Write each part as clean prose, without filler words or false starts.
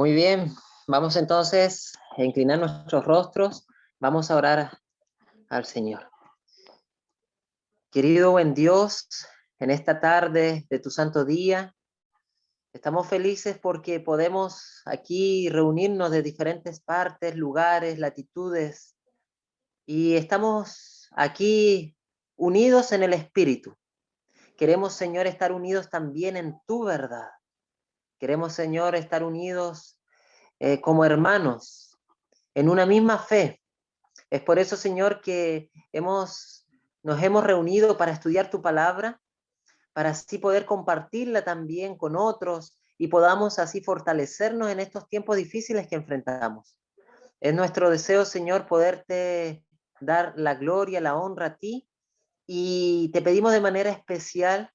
Muy bien, vamos entonces a inclinar nuestros rostros, vamos a orar al Señor. Querido buen Dios, en esta tarde de tu santo día, estamos felices porque podemos aquí reunirnos de diferentes partes, lugares, latitudes, y estamos aquí unidos en el Espíritu. Queremos, Señor, estar unidos también en tu verdad. Queremos, Señor, estar unidos como hermanos, en una misma fe. Es por eso, Señor, que nos hemos reunido para estudiar tu palabra, para así poder compartirla también con otros y podamos así fortalecernos en estos tiempos difíciles que enfrentamos. Es nuestro deseo, Señor, poderte dar la gloria, la honra a ti, y te pedimos de manera especial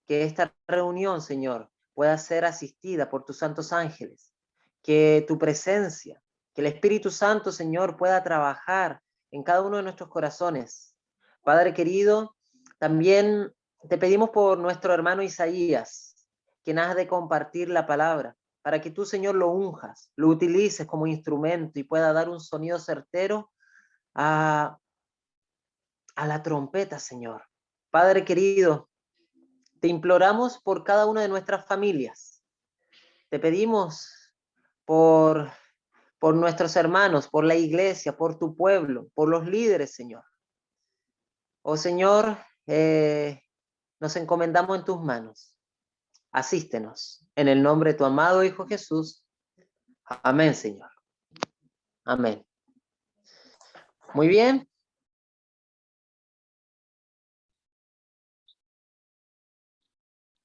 que esta reunión, Señor, pueda ser asistida por tus santos ángeles, que tu presencia, que el Espíritu Santo, Señor, pueda trabajar en cada uno de nuestros corazones. Padre querido, también te pedimos por nuestro hermano Isaías, quien has de compartir la palabra, para que tú, Señor, lo unjas, lo utilices como instrumento y pueda dar un sonido certero a, a la trompeta, Señor. Padre querido, te imploramos por cada una de nuestras familias. Te pedimos por, por nuestros hermanos, por la iglesia, por tu pueblo, por los líderes, Señor. Oh Señor, nos encomendamos en tus manos. Asístenos. En el nombre de tu amado Hijo Jesús. Amén, Señor. Amén. Muy bien.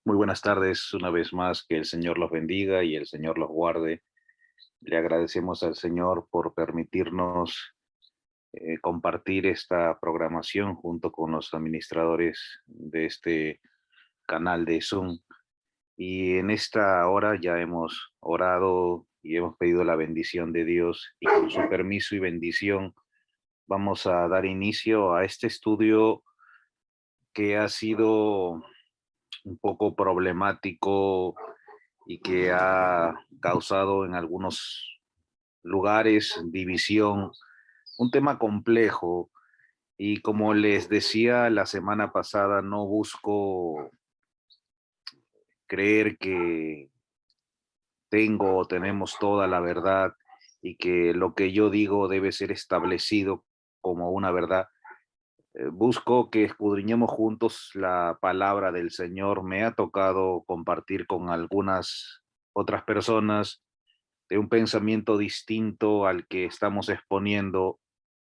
Muy buenas tardes, una vez más, que el Señor los bendiga y el Señor los guarde. Le agradecemos al Señor por permitirnos compartir esta programación junto con los administradores de este canal de Zoom. Y en esta hora ya hemos orado y hemos pedido la bendición de Dios, y con su permiso y bendición vamos a dar inicio a este estudio que ha sido un poco problemático y que ha causado en algunos lugares división, un tema complejo. Y como les decía la semana pasada, no busco creer que tengo o tenemos toda la verdad y que lo que yo digo debe ser establecido como una verdad. Busco que escudriñemos juntos la palabra del Señor. Me ha tocado compartir con algunas otras personas de un pensamiento distinto al que estamos exponiendo,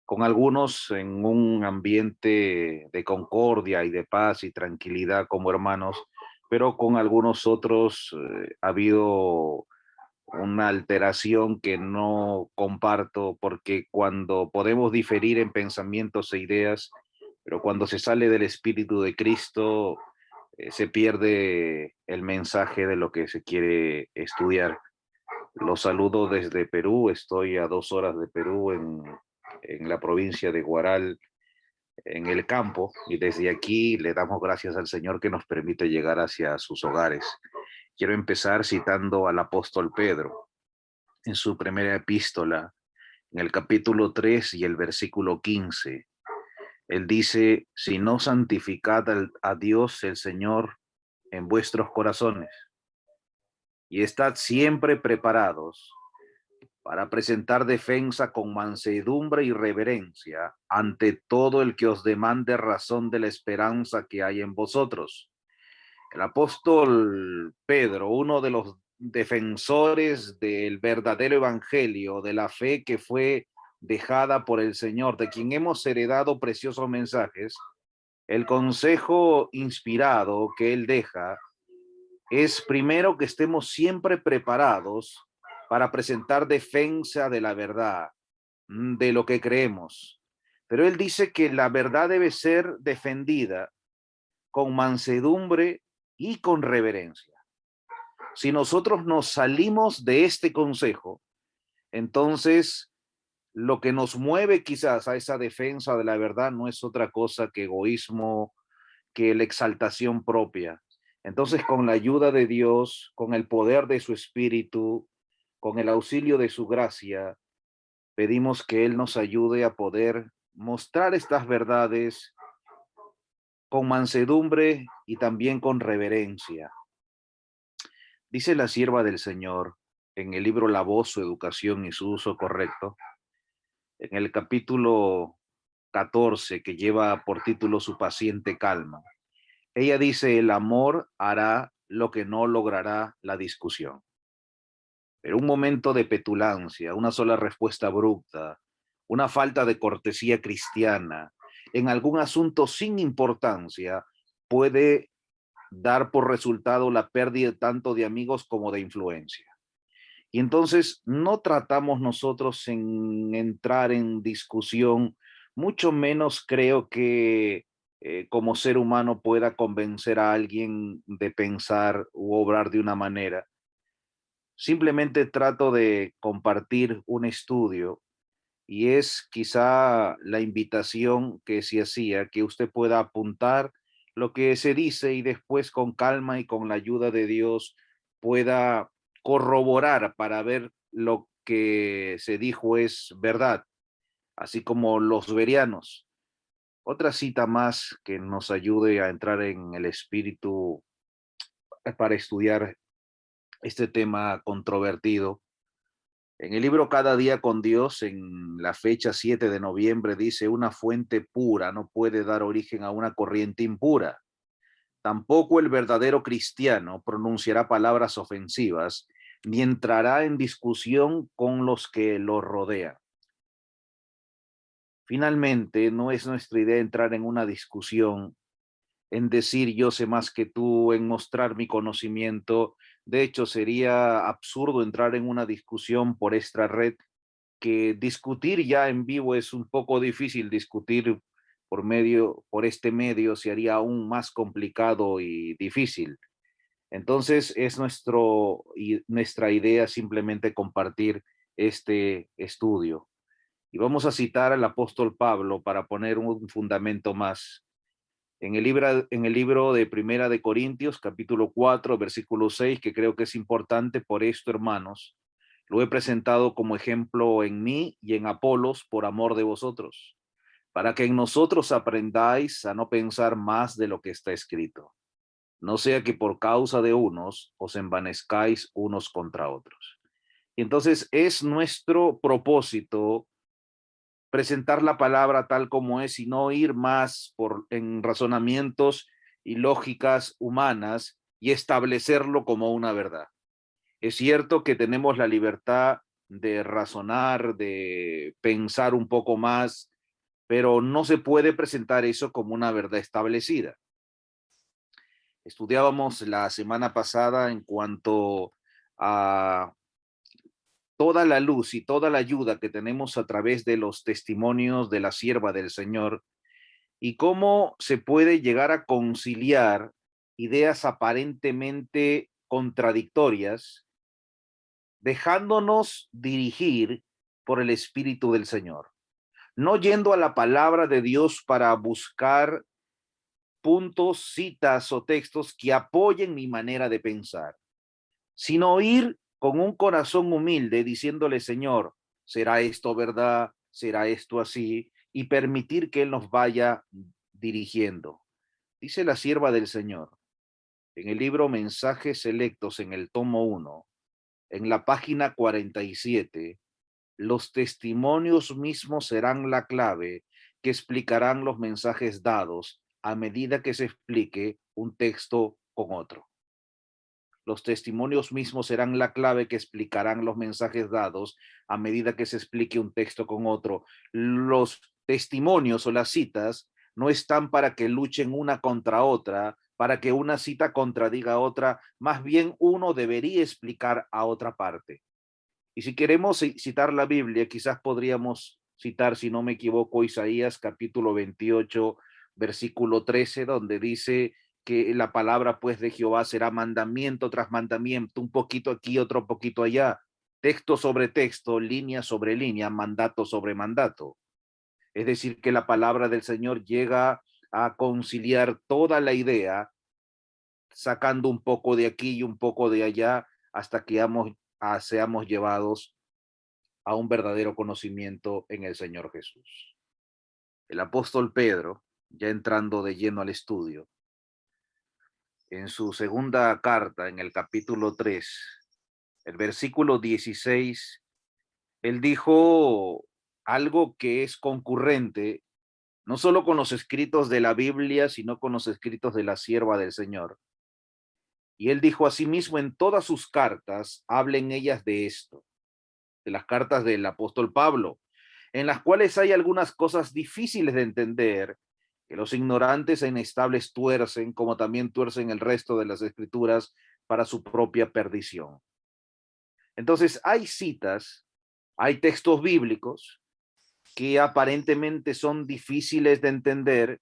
con algunos en un ambiente de concordia y de paz y tranquilidad como hermanos, pero con algunos otros ha habido una alteración que no comparto, porque cuando podemos diferir en pensamientos e ideas, pero cuando se sale del Espíritu de Cristo, se pierde el mensaje de lo que se quiere estudiar. Los saludo desde Perú, estoy a 2 horas de Perú, en la provincia de Huaral, en el campo, y desde aquí le damos gracias al Señor que nos permite llegar hacia sus hogares. Quiero empezar citando al apóstol Pedro en su primera epístola, en el capítulo 3 y el versículo 15. Él dice: si no, santificad a Dios el Señor en vuestros corazones, y estad siempre preparados para presentar defensa con mansedumbre y reverencia ante todo el que os demande razón de la esperanza que hay en vosotros. El apóstol Pedro, uno de los defensores del verdadero evangelio, de la fe que fue dejada por el Señor, de quien hemos heredado preciosos mensajes, el consejo inspirado que él deja es primero que estemos siempre preparados para presentar defensa de la verdad, de lo que creemos. Pero él dice que la verdad debe ser defendida con mansedumbre y con reverencia. Si nosotros nos salimos de este consejo, entonces lo que nos mueve quizás a esa defensa de la verdad no es otra cosa que egoísmo, que la exaltación propia. Entonces, con la ayuda de Dios, con el poder de su espíritu, con el auxilio de su gracia, pedimos que Él nos ayude a poder mostrar estas verdades con mansedumbre y también con reverencia. Dice la sierva del Señor en el libro La Voz, su educación y su uso correcto, en el capítulo 14, que lleva por título Su paciente calma. Ella dice, el amor hará lo que no logrará la discusión. Pero un momento de petulancia, una sola respuesta abrupta, una falta de cortesía cristiana en algún asunto sin importancia puede dar por resultado la pérdida tanto de amigos como de influencia. Y entonces no tratamos nosotros en entrar en discusión, mucho menos creo que como ser humano pueda convencer a alguien de pensar u obrar de una manera. Simplemente trato de compartir un estudio y es quizá la invitación que se hacía, que usted pueda apuntar lo que se dice y después con calma y con la ayuda de Dios pueda corroborar para ver lo que se dijo es verdad, así como los verianos. Otra cita más que nos ayude a entrar en el espíritu para estudiar este tema controvertido. En el libro Cada día con Dios, en la fecha 7 de noviembre, dice, una fuente pura no puede dar origen a una corriente impura. Tampoco el verdadero cristiano pronunciará palabras ofensivas ni entrará en discusión con los que lo rodean. Finalmente, no es nuestra idea entrar en una discusión, en decir yo sé más que tú, en mostrar mi conocimiento. De hecho, sería absurdo entrar en una discusión por esta red, que discutir ya en vivo es un poco difícil. Discutir por este medio se haría aún más complicado y difícil. Entonces es nuestra idea simplemente compartir este estudio. Y vamos a citar al apóstol Pablo para poner un fundamento más. En el libro de Primera de Corintios, capítulo 4, versículo 6, que creo que es importante. Por esto, hermanos, lo he presentado como ejemplo en mí y en Apolos por amor de vosotros, para que en nosotros aprendáis a no pensar más de lo que está escrito, no sea que por causa de unos os envanezcáis unos contra otros. Y entonces es nuestro propósito presentar la palabra tal como es y no ir más en razonamientos y lógicas humanas y establecerlo como una verdad. Es cierto que tenemos la libertad de razonar, de pensar un poco más, pero no se puede presentar eso como una verdad establecida. Estudiábamos la semana pasada en cuanto a toda la luz y toda la ayuda que tenemos a través de los testimonios de la sierva del Señor y cómo se puede llegar a conciliar ideas aparentemente contradictorias, dejándonos dirigir por el Espíritu del Señor, no yendo a la palabra de Dios para buscar puntos, citas o textos que apoyen mi manera de pensar, sino ir con un corazón humilde diciéndole, Señor, ¿será esto verdad? ¿Será esto así? Y permitir que Él nos vaya dirigiendo. Dice la sierva del Señor en el libro Mensajes Selectos, en el tomo 1, en la página 47, los testimonios mismos serán la clave que explicarán los mensajes dados a medida que se explique un texto con otro. Los testimonios mismos serán la clave que explicarán los mensajes dados a medida que se explique un texto con otro. Los testimonios o las citas no están para que luchen una contra otra, para que una cita contradiga a otra. Más bien uno debería explicar a otra parte. Y si queremos citar la Biblia, quizás podríamos citar, si no me equivoco, Isaías capítulo 28, versículo 13, donde dice que la palabra pues de Jehová será mandamiento tras mandamiento, un poquito aquí, otro poquito allá, texto sobre texto, línea sobre línea, mandato sobre mandato. Es decir, que la palabra del Señor llega a conciliar toda la idea, sacando un poco de aquí y un poco de allá, hasta que seamos llevados a un verdadero conocimiento en el Señor Jesús. El apóstol Pedro, ya entrando de lleno al estudio, en su segunda carta, en el capítulo 3, el versículo 16, él dijo algo que es concurrente, no solo con los escritos de la Biblia, sino con los escritos de la sierva del Señor. Y él dijo asimismo, en todas sus cartas, hablen ellas de esto, de las cartas del apóstol Pablo, en las cuales hay algunas cosas difíciles de entender, que los ignorantes e inestables tuercen, como también tuercen el resto de las escrituras para su propia perdición. Entonces, hay citas, hay textos bíblicos que aparentemente son difíciles de entender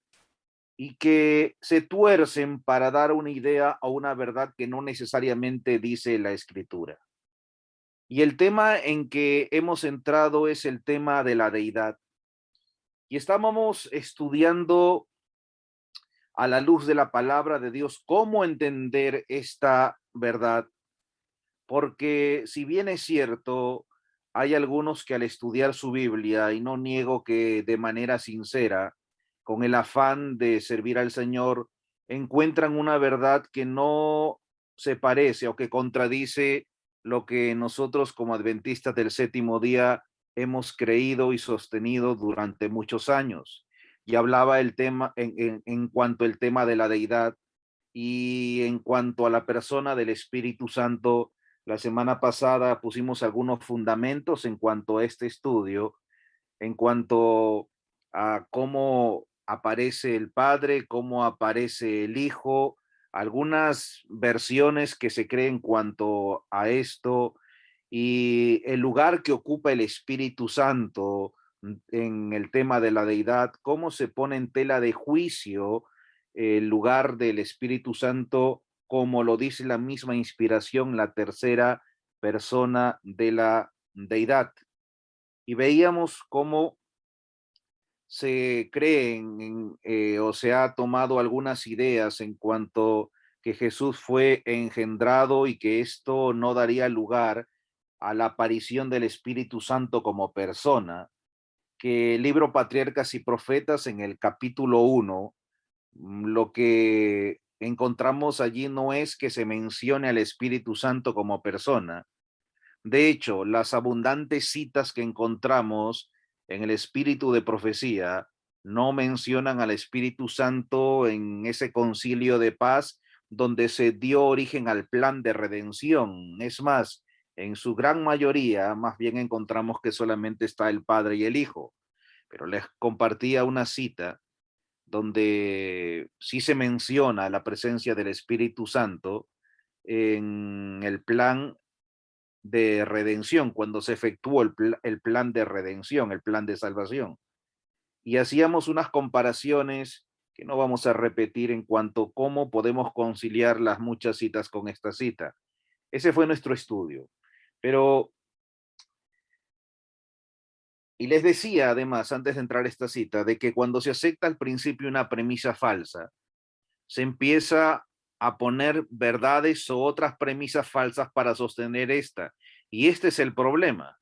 y que se tuercen para dar una idea o una verdad que no necesariamente dice la escritura. Y el tema en que hemos entrado es el tema de la deidad. Y estábamos estudiando a la luz de la palabra de Dios cómo entender esta verdad, porque si bien es cierto, hay algunos que al estudiar su Biblia, y no niego que de manera sincera, con el afán de servir al Señor, encuentran una verdad que no se parece o que contradice lo que nosotros como adventistas del séptimo día hemos creído y sostenido durante muchos años. Y hablaba el tema en cuanto al tema de la deidad y en cuanto a la persona del Espíritu Santo. La semana pasada pusimos algunos fundamentos en cuanto a este estudio, en cuanto a cómo aparece el Padre, cómo aparece el Hijo, algunas versiones que se creen en cuanto a esto y el lugar que ocupa el Espíritu Santo en el tema de la deidad, cómo se pone en tela de juicio el lugar del Espíritu Santo, como lo dice la misma inspiración, la tercera persona de la deidad. Y veíamos cómo se creen o se ha tomado algunas ideas en cuanto que Jesús fue engendrado y que esto no daría lugar a la aparición del Espíritu Santo como persona, que el libro Patriarcas y Profetas en el capítulo 1, lo que encontramos allí no es que se mencione al Espíritu Santo como persona. De hecho, las abundantes citas que encontramos en el espíritu de profecía no mencionan al Espíritu Santo en ese concilio de paz donde se dio origen al plan de redención. Es más, en su gran mayoría, más bien encontramos que solamente está el Padre y el Hijo. Pero les compartía una cita donde sí se menciona la presencia del Espíritu Santo en el plan de redención, cuando se efectuó el plan de redención, el plan de salvación. Y hacíamos unas comparaciones que no vamos a repetir en cuanto a cómo podemos conciliar las muchas citas con esta cita. Ese fue nuestro estudio. Pero, y les decía además, antes de entrar a esta cita, de que cuando se acepta al principio una premisa falsa, se empieza a poner verdades o otras premisas falsas para sostener esta. Y este es el problema.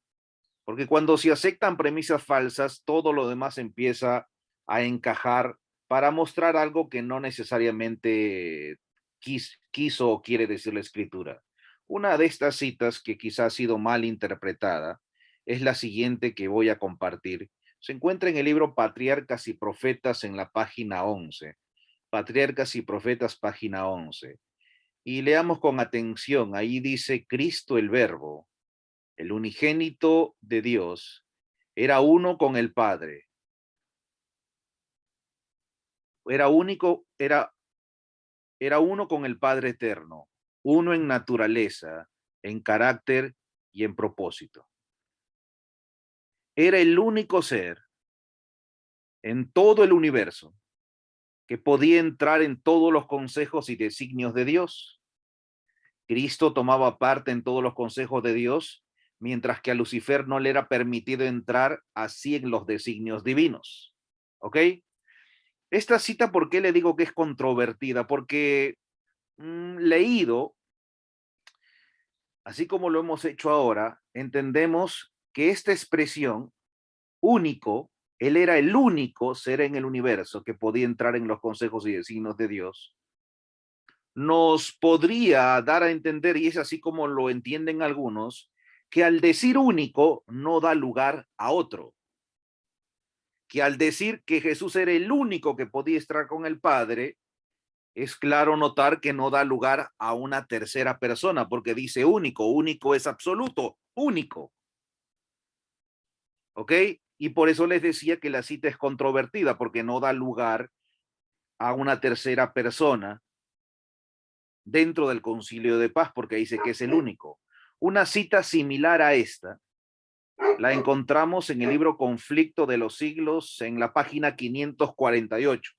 Porque cuando se aceptan premisas falsas, todo lo demás empieza a encajar para mostrar algo que no necesariamente quiso o quiere decir la escritura. Una de estas citas que quizá ha sido mal interpretada es la siguiente que voy a compartir. Se encuentra en el libro Patriarcas y Profetas en la página 11. Patriarcas y Profetas, página 11. Y leamos con atención. Ahí dice: Cristo el Verbo, el unigénito de Dios, era uno con el Padre. Era único, era uno con el Padre eterno, uno en naturaleza, en carácter y en propósito. Era el único ser en todo el universo que podía entrar en todos los consejos y designios de Dios. Cristo tomaba parte en todos los consejos de Dios, mientras que a Lucifer no le era permitido entrar así en los designios divinos. ¿Ok? Esta cita, ¿por qué le digo que es controvertida? Porque leído, así como lo hemos hecho ahora, entendemos que esta expresión único, él era el único ser en el universo que podía entrar en los consejos y designios de Dios, nos podría dar a entender, y es así como lo entienden algunos, que al decir único no da lugar a otro, que al decir que Jesús era el único que podía estar con el Padre, es claro notar que no da lugar a una tercera persona, porque dice único, único es absoluto, único. ¿Ok? Y por eso les decía que la cita es controvertida, porque no da lugar a una tercera persona dentro del Concilio de Paz, porque dice que es el único. Una cita similar a esta la encontramos en el libro Conflicto de los Siglos, en la página 548.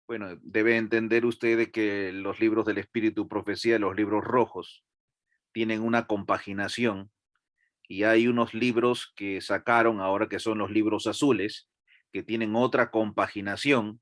Bueno, debe entender usted que los libros del Espíritu Profecía, los libros rojos, tienen una compaginación, y hay unos libros que sacaron ahora que son los libros azules, que tienen otra compaginación.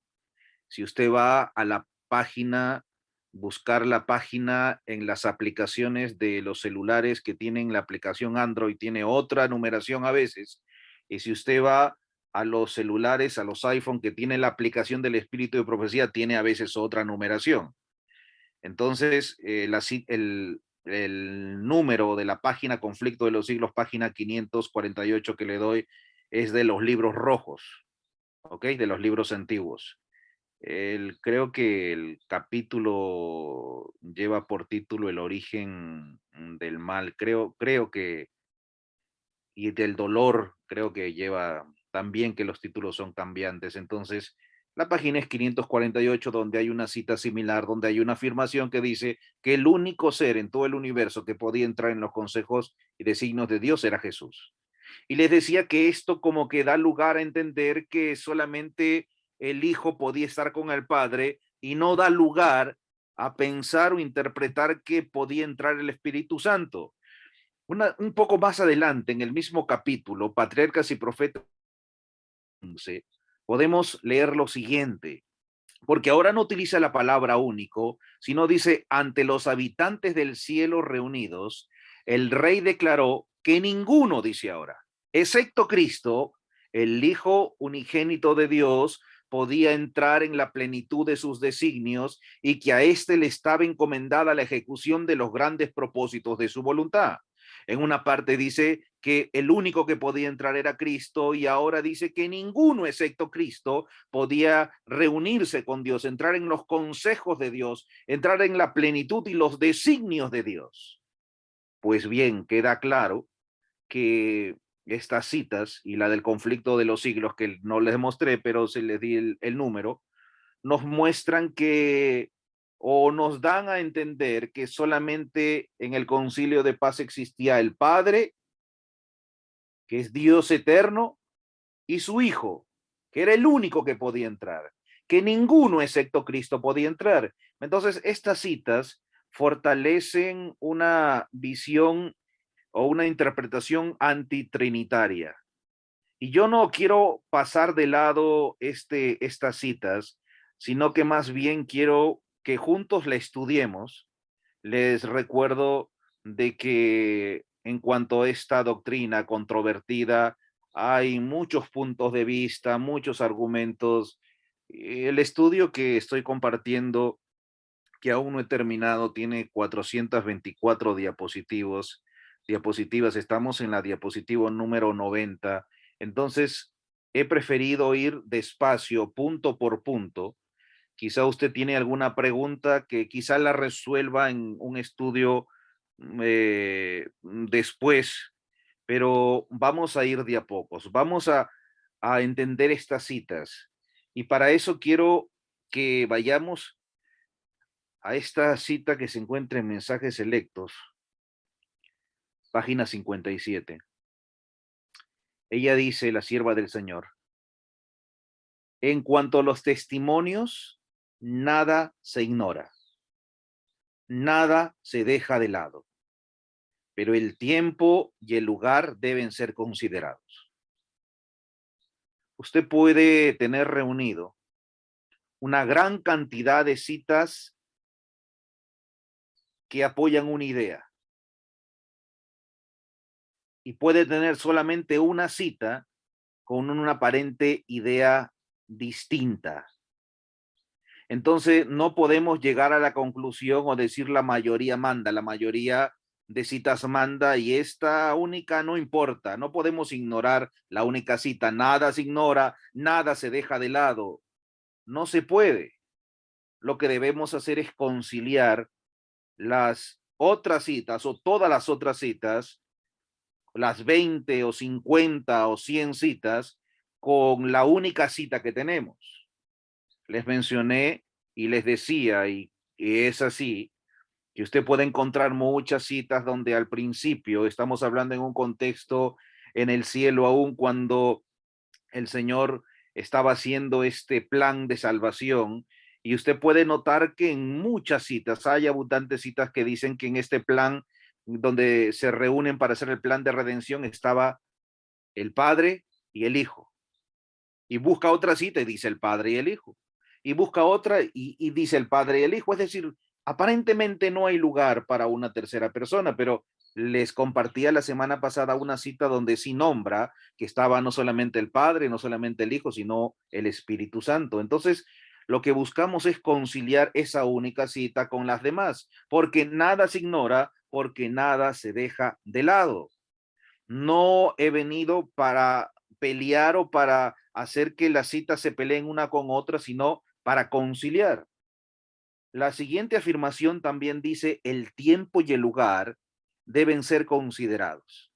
Si usted va a la página, buscar la página en las aplicaciones de los celulares que tienen la aplicación Android, tiene otra numeración a veces. Y si usted va a los celulares, a los iPhone que tienen la aplicación del Espíritu de Profecía, tiene a veces otra numeración. Entonces, el número de la página Conflicto de los Siglos, página 548 que le doy, es de los libros rojos, ¿ok? De los libros antiguos. Creo que el capítulo lleva por título El origen del mal, creo que, y del dolor, creo que lleva también, que los títulos son cambiantes. Entonces, la página es 548, donde hay una cita similar, donde hay una afirmación que dice que el único ser en todo el universo que podía entrar en los consejos y designios de Dios era Jesús. Y les decía que esto como que da lugar a entender que solamente el Hijo podía estar con el Padre, y no da lugar a pensar o interpretar que podía entrar el Espíritu Santo. Un poco más adelante, en el mismo capítulo, Patriarcas y Profetas, podemos leer lo siguiente, porque ahora no utiliza la palabra único, sino dice: ante los habitantes del cielo reunidos, el rey declaró que ninguno, dice ahora, excepto Cristo, el Hijo unigénito de Dios, podía entrar en la plenitud de sus designios, y que a éste le estaba encomendada la ejecución de los grandes propósitos de su voluntad. En una parte dice que el único que podía entrar era Cristo, y ahora dice que ninguno excepto Cristo podía reunirse con Dios, entrar en los consejos de Dios, entrar en la plenitud y los designios de Dios. Pues bien, queda claro que estas citas, y la del conflicto de los siglos, que no les mostré, pero se les di el número, nos muestran que, o nos dan a entender que solamente en el concilio de paz existía el Padre, que es Dios eterno, y su Hijo, que era el único que podía entrar, que ninguno excepto Cristo podía entrar. Entonces, estas citas fortalecen una visión o una interpretación antitrinitaria. Y yo no quiero pasar de lado estas citas, sino que más bien quiero que juntos la estudiemos. Les recuerdo de que en cuanto a esta doctrina controvertida, hay muchos puntos de vista, muchos argumentos. El estudio que estoy compartiendo, que aún no he terminado, tiene 424 diapositivas. Estamos en la diapositiva número 90. Entonces, he preferido ir despacio, punto por punto. Quizá usted tiene alguna pregunta que quizá la resuelva en un estudio después, pero vamos a ir de a pocos. Vamos a entender estas citas. Y para eso quiero que vayamos a esta cita que se encuentra en Mensajes Selectos, página 57. Ella dice, la sierva del Señor: en cuanto a los testimonios, nada se ignora, nada se deja de lado, pero el tiempo y el lugar deben ser considerados. Usted puede tener reunido una gran cantidad de citas que apoyan una idea, y puede tener solamente una cita con una aparente idea distinta. Entonces, no podemos llegar a la conclusión o decir la mayoría manda, la mayoría de citas manda y esta única no importa. No podemos ignorar la única cita. Nada se ignora, nada se deja de lado. No se puede. Lo que debemos hacer es conciliar las otras citas o todas las otras citas, las 20 o 50 o 100 citas, con la única cita que tenemos. Les mencioné y les decía, y es así, que usted puede encontrar muchas citas donde al principio estamos hablando en un contexto en el cielo, aún cuando el Señor estaba haciendo este plan de salvación. Y usted puede notar que en muchas citas, hay abundantes citas que dicen que en este plan donde se reúnen para hacer el plan de redención estaba el Padre y el Hijo. Y busca otra cita y dice el Padre y el Hijo. Y busca otra y dice el Padre y el Hijo. Es decir, aparentemente no hay lugar para una tercera persona, pero les compartía la semana pasada una cita donde sí nombra que estaba no solamente el Padre, no solamente el Hijo, sino el Espíritu Santo. Entonces, lo que buscamos es conciliar esa única cita con las demás, porque nada se ignora, porque nada se deja de lado. No he venido para pelear o para hacer que las citas se peleen una con otra, sino para conciliar. La siguiente afirmación también dice, el tiempo y el lugar deben ser considerados.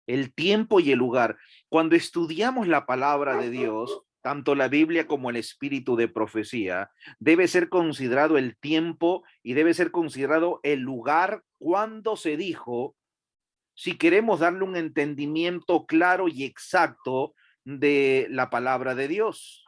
El tiempo y el lugar. Cuando estudiamos la palabra de Dios, tanto la Biblia como el espíritu de profecía, debe ser considerado el tiempo y debe ser considerado el lugar cuando se dijo, si queremos darle un entendimiento claro y exacto de la palabra de Dios.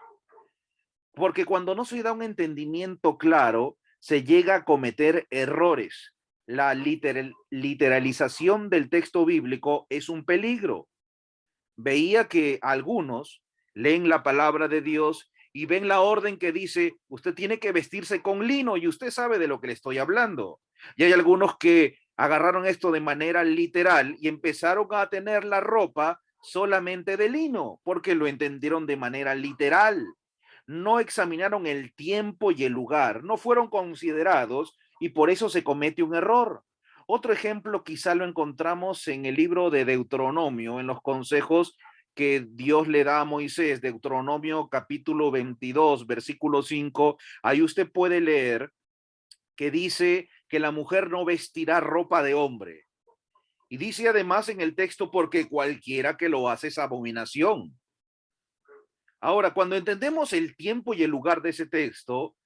Porque cuando no se da un entendimiento claro, se llega a cometer errores. La literalización del texto bíblico es un peligro. Veía que algunos leen la palabra de Dios y ven la orden que dice, usted tiene que vestirse con lino y usted sabe de lo que le estoy hablando. Y hay algunos que agarraron esto de manera literal y empezaron a tener la ropa solamente de lino, porque lo entendieron de manera literal. No examinaron el tiempo y el lugar, no fueron considerados y por eso se comete un error. Otro ejemplo quizá lo encontramos en el libro de Deuteronomio, en los consejos que Dios le da a Moisés, Deuteronomio capítulo 22, versículo 5. Ahí usted puede leer que dice que la mujer no vestirá ropa de hombre. Y dice además en el texto, porque cualquiera que lo hace es abominación. Ahora, cuando entendemos el tiempo y el lugar de ese texto,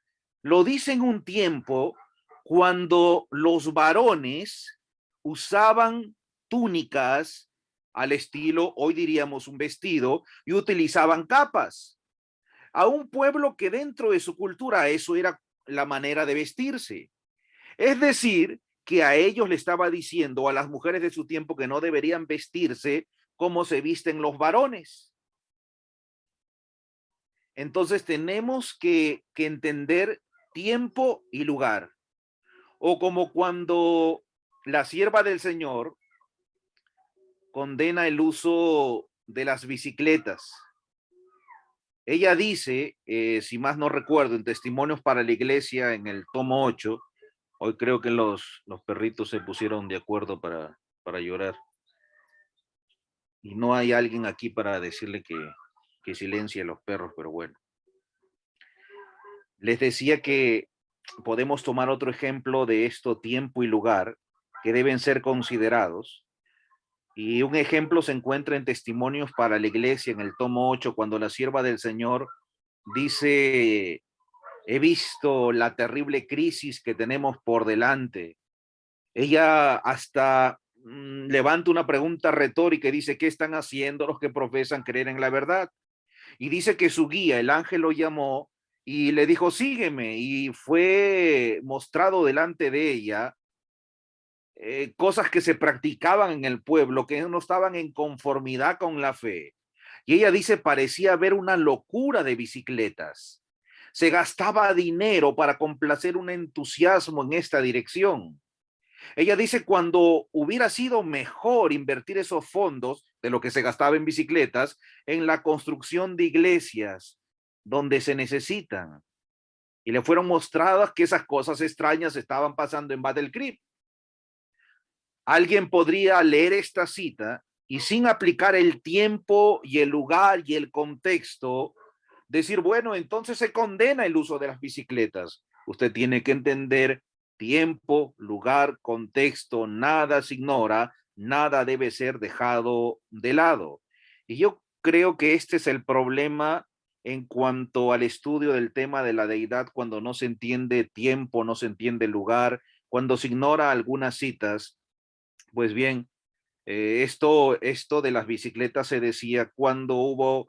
lo dice en un tiempo cuando los varones usaban túnicas al estilo, hoy diríamos un vestido, y utilizaban capas. A un pueblo que dentro de su cultura eso era la manera de vestirse. Es decir, que a ellos le estaba diciendo a las mujeres de su tiempo que no deberían vestirse como se visten los varones. Entonces tenemos que entender tiempo y lugar. O como cuando la sierva del Señor condena el uso de las bicicletas. Ella dice, si más no recuerdo, en Testimonios para la Iglesia, en el tomo 8, hoy creo que los perritos se pusieron de acuerdo para llorar. Y no hay alguien aquí para decirle que silencie a los perros, pero bueno. Les decía que podemos tomar otro ejemplo de esto, tiempo y lugar, que deben ser considerados. Y un ejemplo se encuentra en Testimonios para la Iglesia, en el tomo 8, cuando la sierva del Señor dice, he visto la terrible crisis que tenemos por delante. Ella hasta levanta una pregunta retórica y dice, ¿qué están haciendo los que profesan creer en la verdad? Y dice que su guía, el ángel, lo llamó y le dijo, sígueme, y fue mostrado delante de ella cosas que se practicaban en el pueblo, que no estaban en conformidad con la fe. Y ella dice, parecía haber una locura de bicicletas. Se gastaba dinero para complacer un entusiasmo en esta dirección. Ella dice, cuando hubiera sido mejor invertir esos fondos de lo que se gastaba en bicicletas en la construcción de iglesias donde se necesitan. Y le fueron mostradas que esas cosas extrañas estaban pasando en Battle Creek. Alguien podría leer esta cita y sin aplicar el tiempo y el lugar y el contexto, decir, bueno, entonces se condena el uso de las bicicletas. Usted tiene que entender tiempo, lugar, contexto, nada se ignora, nada debe ser dejado de lado. Y yo creo que este es el problema en cuanto al estudio del tema de la deidad, cuando no se entiende tiempo, no se entiende lugar, cuando se ignora algunas citas. Pues bien, esto de las bicicletas se decía cuando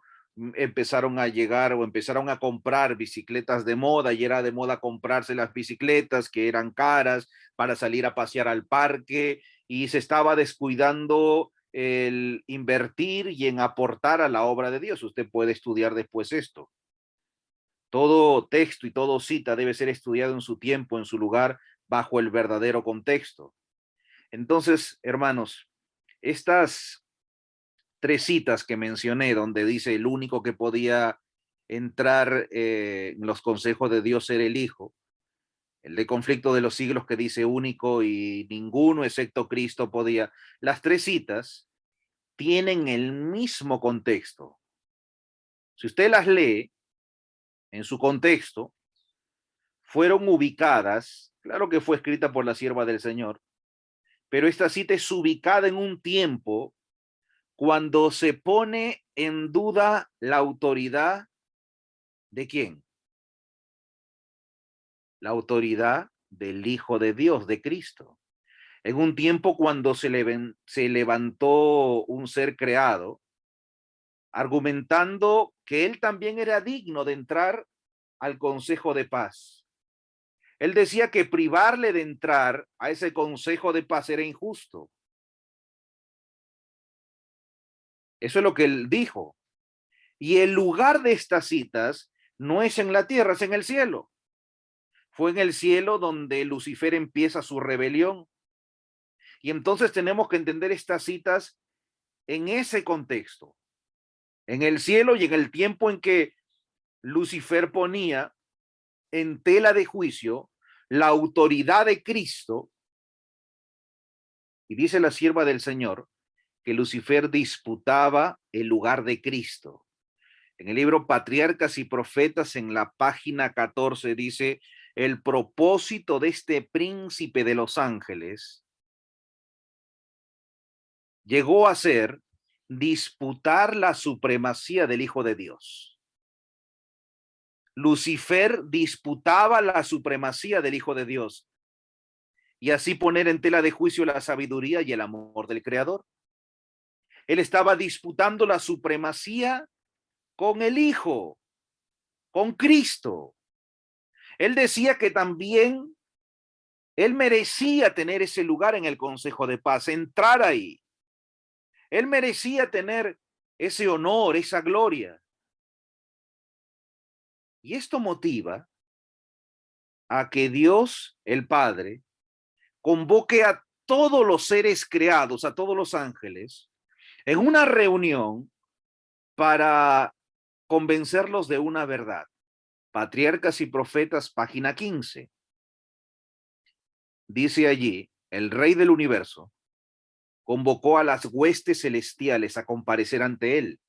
empezaron a llegar o empezaron a comprar bicicletas de moda y era de moda comprarse las bicicletas que eran caras para salir a pasear al parque y se estaba descuidando el invertir y en aportar a la obra de Dios. Usted puede estudiar después esto. Todo texto y todo cita debe ser estudiado en su tiempo, en su lugar, bajo el verdadero contexto. Entonces, hermanos, estas tres citas que mencioné, donde dice el único que podía entrar en los consejos de Dios era el Hijo, el de conflicto de los siglos que dice único y ninguno excepto Cristo podía, las tres citas tienen el mismo contexto. Si usted las lee en su contexto, fueron ubicadas, claro que fue escrita por la sierva del Señor, pero esta cita es ubicada en un tiempo cuando se pone en duda la autoridad de quién, la autoridad del Hijo de Dios, de Cristo. En un tiempo cuando se levantó un ser creado, argumentando que él también era digno de entrar al Consejo de Paz. Él decía que privarle de entrar a ese Consejo de Paz era injusto. Eso es lo que él dijo. Y el lugar de estas citas no es en la tierra, es en el cielo. Fue en el cielo donde Lucifer empieza su rebelión. Y entonces tenemos que entender estas citas en ese contexto, en el cielo y en el tiempo en que Lucifer ponía en tela de juicio la autoridad de Cristo. Y dice la sierva del Señor que Lucifer disputaba el lugar de Cristo. En el libro Patriarcas y Profetas, en la página 14, dice, el propósito de este príncipe de los ángeles llegó a ser disputar la supremacía del Hijo de Dios. Lucifer disputaba la supremacía del Hijo de Dios y así poner en tela de juicio la sabiduría y el amor del Creador. Él estaba disputando la supremacía con el Hijo, con Cristo. Él decía que también él merecía tener ese lugar en el Consejo de Paz, entrar ahí. Él merecía tener ese honor, esa gloria. Y esto motiva a que Dios, el Padre, convoque a todos los seres creados, a todos los ángeles, en una reunión para convencerlos de una verdad. Patriarcas y Profetas, página 15. Dice allí, el Rey del Universo convocó a las huestes celestiales a comparecer ante él,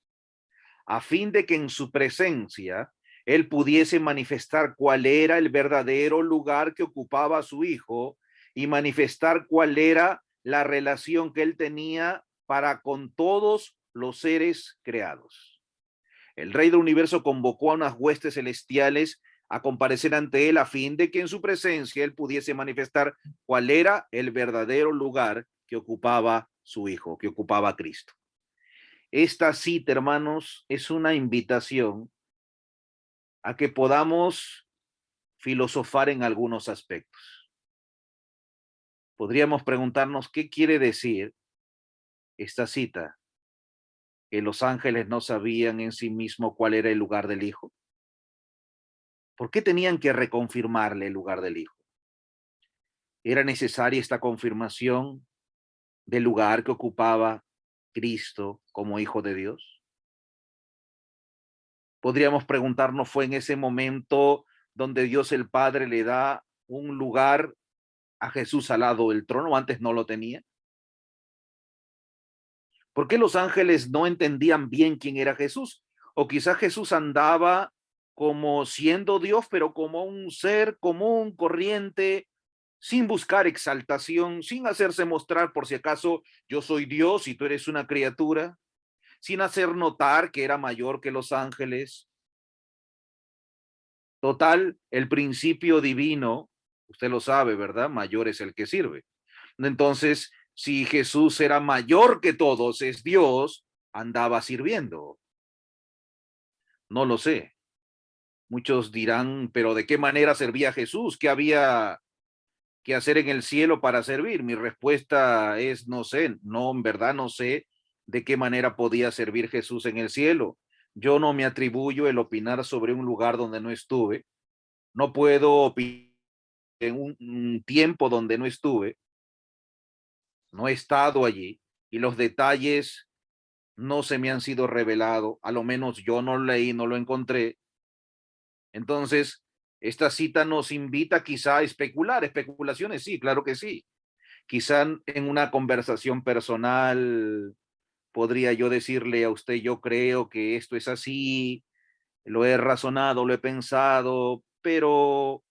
a fin de que en su presencia él pudiese manifestar cuál era el verdadero lugar que ocupaba su hijo y manifestar cuál era la relación que él tenía para con todos los seres creados. El Rey del Universo convocó a unas huestes celestiales a comparecer ante él a fin de que en su presencia él pudiese manifestar cuál era el verdadero lugar que ocupaba su hijo, que ocupaba Cristo. Esta cita, hermanos, es una invitación a que podamos filosofar en algunos aspectos. Podríamos preguntarnos qué quiere decir esta cita, que los ángeles no sabían en sí mismo cuál era el lugar del Hijo. ¿Por qué tenían que reconfirmarle el lugar del Hijo? Era necesaria esta confirmación del lugar que ocupaba Cristo como Hijo de Dios. Podríamos preguntarnos, ¿fue en ese momento donde Dios el Padre le da un lugar a Jesús al lado del trono? ¿Antes no lo tenía? ¿Por qué los ángeles no entendían bien quién era Jesús? O quizás Jesús andaba como siendo Dios, pero como un ser común, corriente, sin buscar exaltación, sin hacerse mostrar por si acaso yo soy Dios y tú eres una criatura, sin hacer notar que era mayor que los ángeles. Total, el principio divino, usted lo sabe, ¿verdad? Mayor es el que sirve. Entonces, si Jesús era mayor que todos, es Dios, andaba sirviendo. No lo sé. Muchos dirán, pero ¿de qué manera servía Jesús? ¿Qué había que hacer en el cielo para servir? Mi respuesta es no sé, no, en verdad no sé de qué manera podía servir Jesús en el cielo. Yo no me atribuyo el opinar sobre un lugar donde no estuve. No puedo opinar en un tiempo donde no estuve, no he estado allí y los detalles no se me han sido revelados, a lo menos yo no lo leí, no lo encontré. Entonces, esta cita nos invita quizá a especular, especulaciones, sí, claro que sí. Quizá en una conversación personal podría yo decirle a usted, yo creo que esto es así, lo he razonado, lo he pensado, pero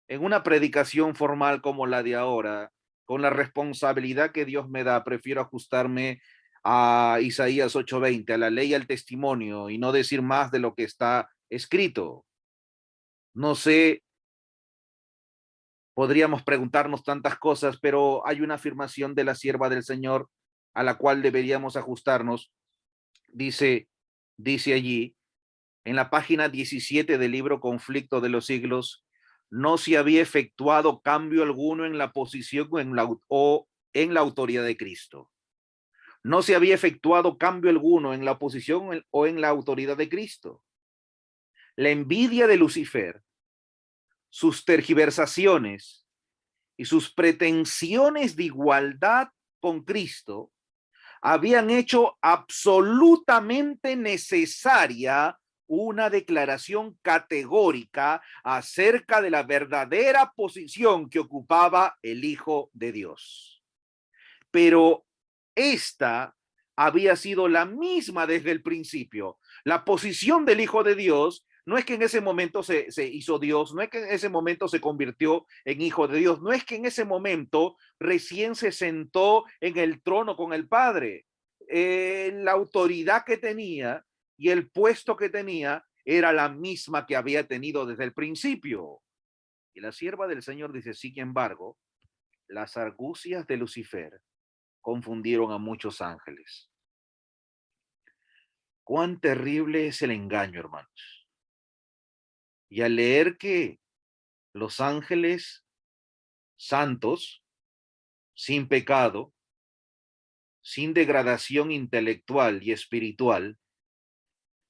en una predicación formal como la de ahora, con la responsabilidad que Dios me da, prefiero ajustarme a Isaías 8:20, a la ley y al testimonio, y no decir más de lo que está escrito. No sé, podríamos preguntarnos tantas cosas, pero hay una afirmación de la sierva del Señor a la cual deberíamos ajustarnos. Dice, dice allí, en la página 17 del libro Conflicto de los Siglos, no se había efectuado cambio alguno en la posición o en la autoridad de Cristo. No se había efectuado cambio alguno en la posición o en la autoridad de Cristo. La envidia de Lucifer, sus tergiversaciones y sus pretensiones de igualdad con Cristo habían hecho absolutamente necesaria una declaración categórica acerca de la verdadera posición que ocupaba el Hijo de Dios. Pero esta había sido la misma desde el principio. La posición del Hijo de Dios no es que en ese momento se hizo Dios, no es que en ese momento se convirtió en Hijo de Dios, no es que en ese momento recién se sentó en el trono con el Padre. La autoridad que tenía y el puesto que tenía era la misma que había tenido desde el principio. Y la sierva del Señor dice, sin embargo, las argucias de Lucifer confundieron a muchos ángeles. Cuán terrible es el engaño, hermanos. Y al leer que los ángeles santos, sin pecado, sin degradación intelectual y espiritual,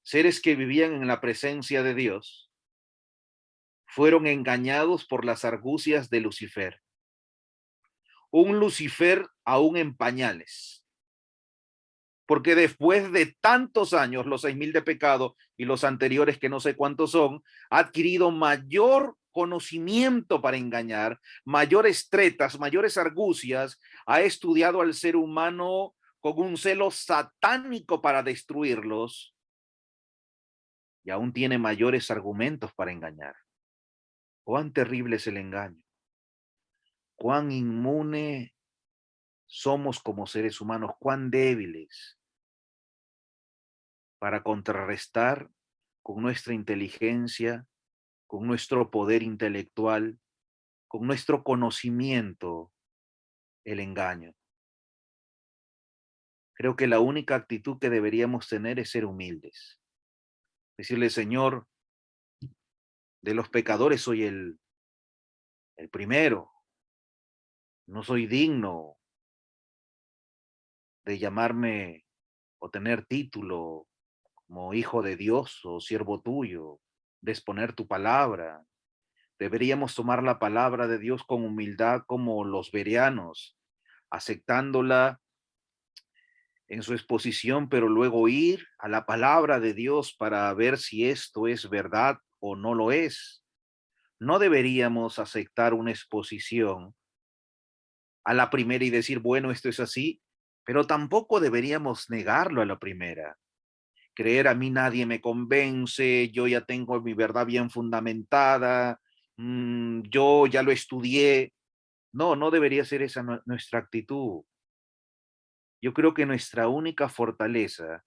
seres que vivían en la presencia de Dios, fueron engañados por las argucias de Lucifer. Un Lucifer aún en pañales. Porque después de tantos años, los 6,000 de pecado y los anteriores que no sé cuántos son, ha adquirido mayor conocimiento para engañar, mayores tretas, mayores argucias, ha estudiado al ser humano con un celo satánico para destruirlos y aún tiene mayores argumentos para engañar. Cuán terrible es el engaño, cuán inmune somos como seres humanos, cuán débiles para contrarrestar con nuestra inteligencia, con nuestro poder intelectual, con nuestro conocimiento, el engaño. Creo que la única actitud que deberíamos tener es ser humildes. Decirle, Señor, de los pecadores soy el primero. No soy digno de llamarme o tener título como hijo de Dios o siervo tuyo, de exponer tu palabra, Deberíamos tomar la palabra de Dios con humildad como los bereanos, aceptándola en su exposición, pero luego ir a la palabra de Dios para ver si esto es verdad o no lo es. No deberíamos aceptar una exposición a la primera y decir, bueno, esto es así, pero tampoco deberíamos negarlo a la primera. Creer a mí nadie me convence, yo ya tengo mi verdad bien fundamentada, yo ya lo estudié. No, no debería ser esa nuestra actitud. Yo creo que nuestra única fortaleza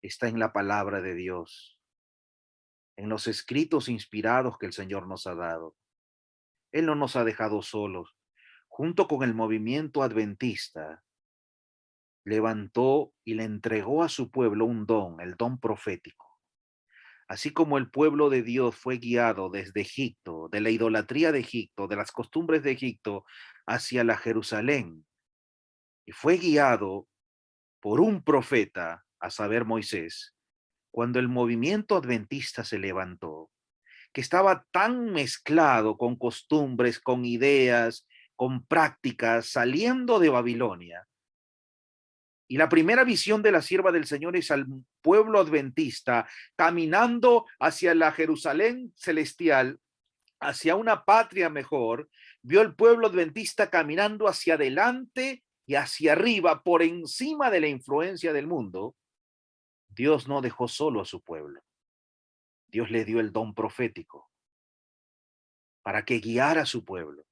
está en la palabra de Dios, en los escritos inspirados que el Señor nos ha dado. Él no nos ha dejado solos. Junto con el movimiento adventista, levantó y le entregó a su pueblo un don, el don profético. Así como el pueblo de Dios fue guiado desde Egipto, de la idolatría de Egipto, de las costumbres de Egipto, hacia la Jerusalén, y fue guiado por un profeta, a saber Moisés, cuando el movimiento adventista se levantó, que estaba tan mezclado con costumbres, con ideas, con prácticas, saliendo de Babilonia. Y la primera visión de la sierva del Señor es al pueblo adventista caminando hacia la Jerusalén celestial, hacia una patria mejor. Vio el pueblo adventista caminando hacia adelante y hacia arriba, por encima de la influencia del mundo. Dios no dejó solo a su pueblo. Dios le dio el don profético para que guiara a su pueblo.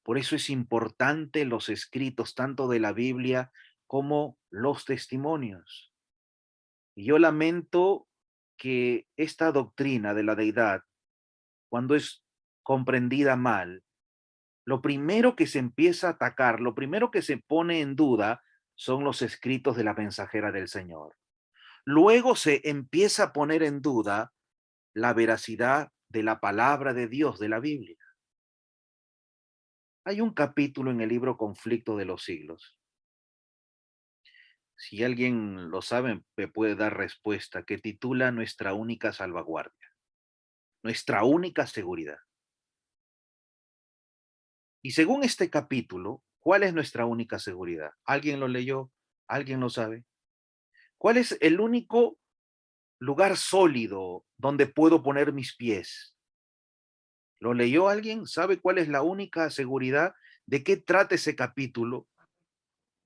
Por eso es importante los escritos tanto de la Biblia como los testimonios. Y yo lamento que esta doctrina de la deidad, cuando es comprendida mal, lo primero que se empieza a atacar, lo primero que se pone en duda son los escritos de la mensajera del Señor. Luego se empieza a poner en duda la veracidad de la palabra de Dios, de la Biblia. Hay un capítulo en el libro Conflicto de los Siglos. Si alguien lo sabe, me puede dar respuesta, que titula Nuestra única salvaguardia, nuestra única seguridad. Y según este capítulo, ¿cuál es nuestra única seguridad? ¿Alguien lo leyó? ¿Alguien lo sabe? ¿Cuál es el único lugar sólido donde puedo poner mis pies? ¿Lo leyó alguien? ¿Sabe cuál es la única seguridad? ¿De qué trata ese capítulo?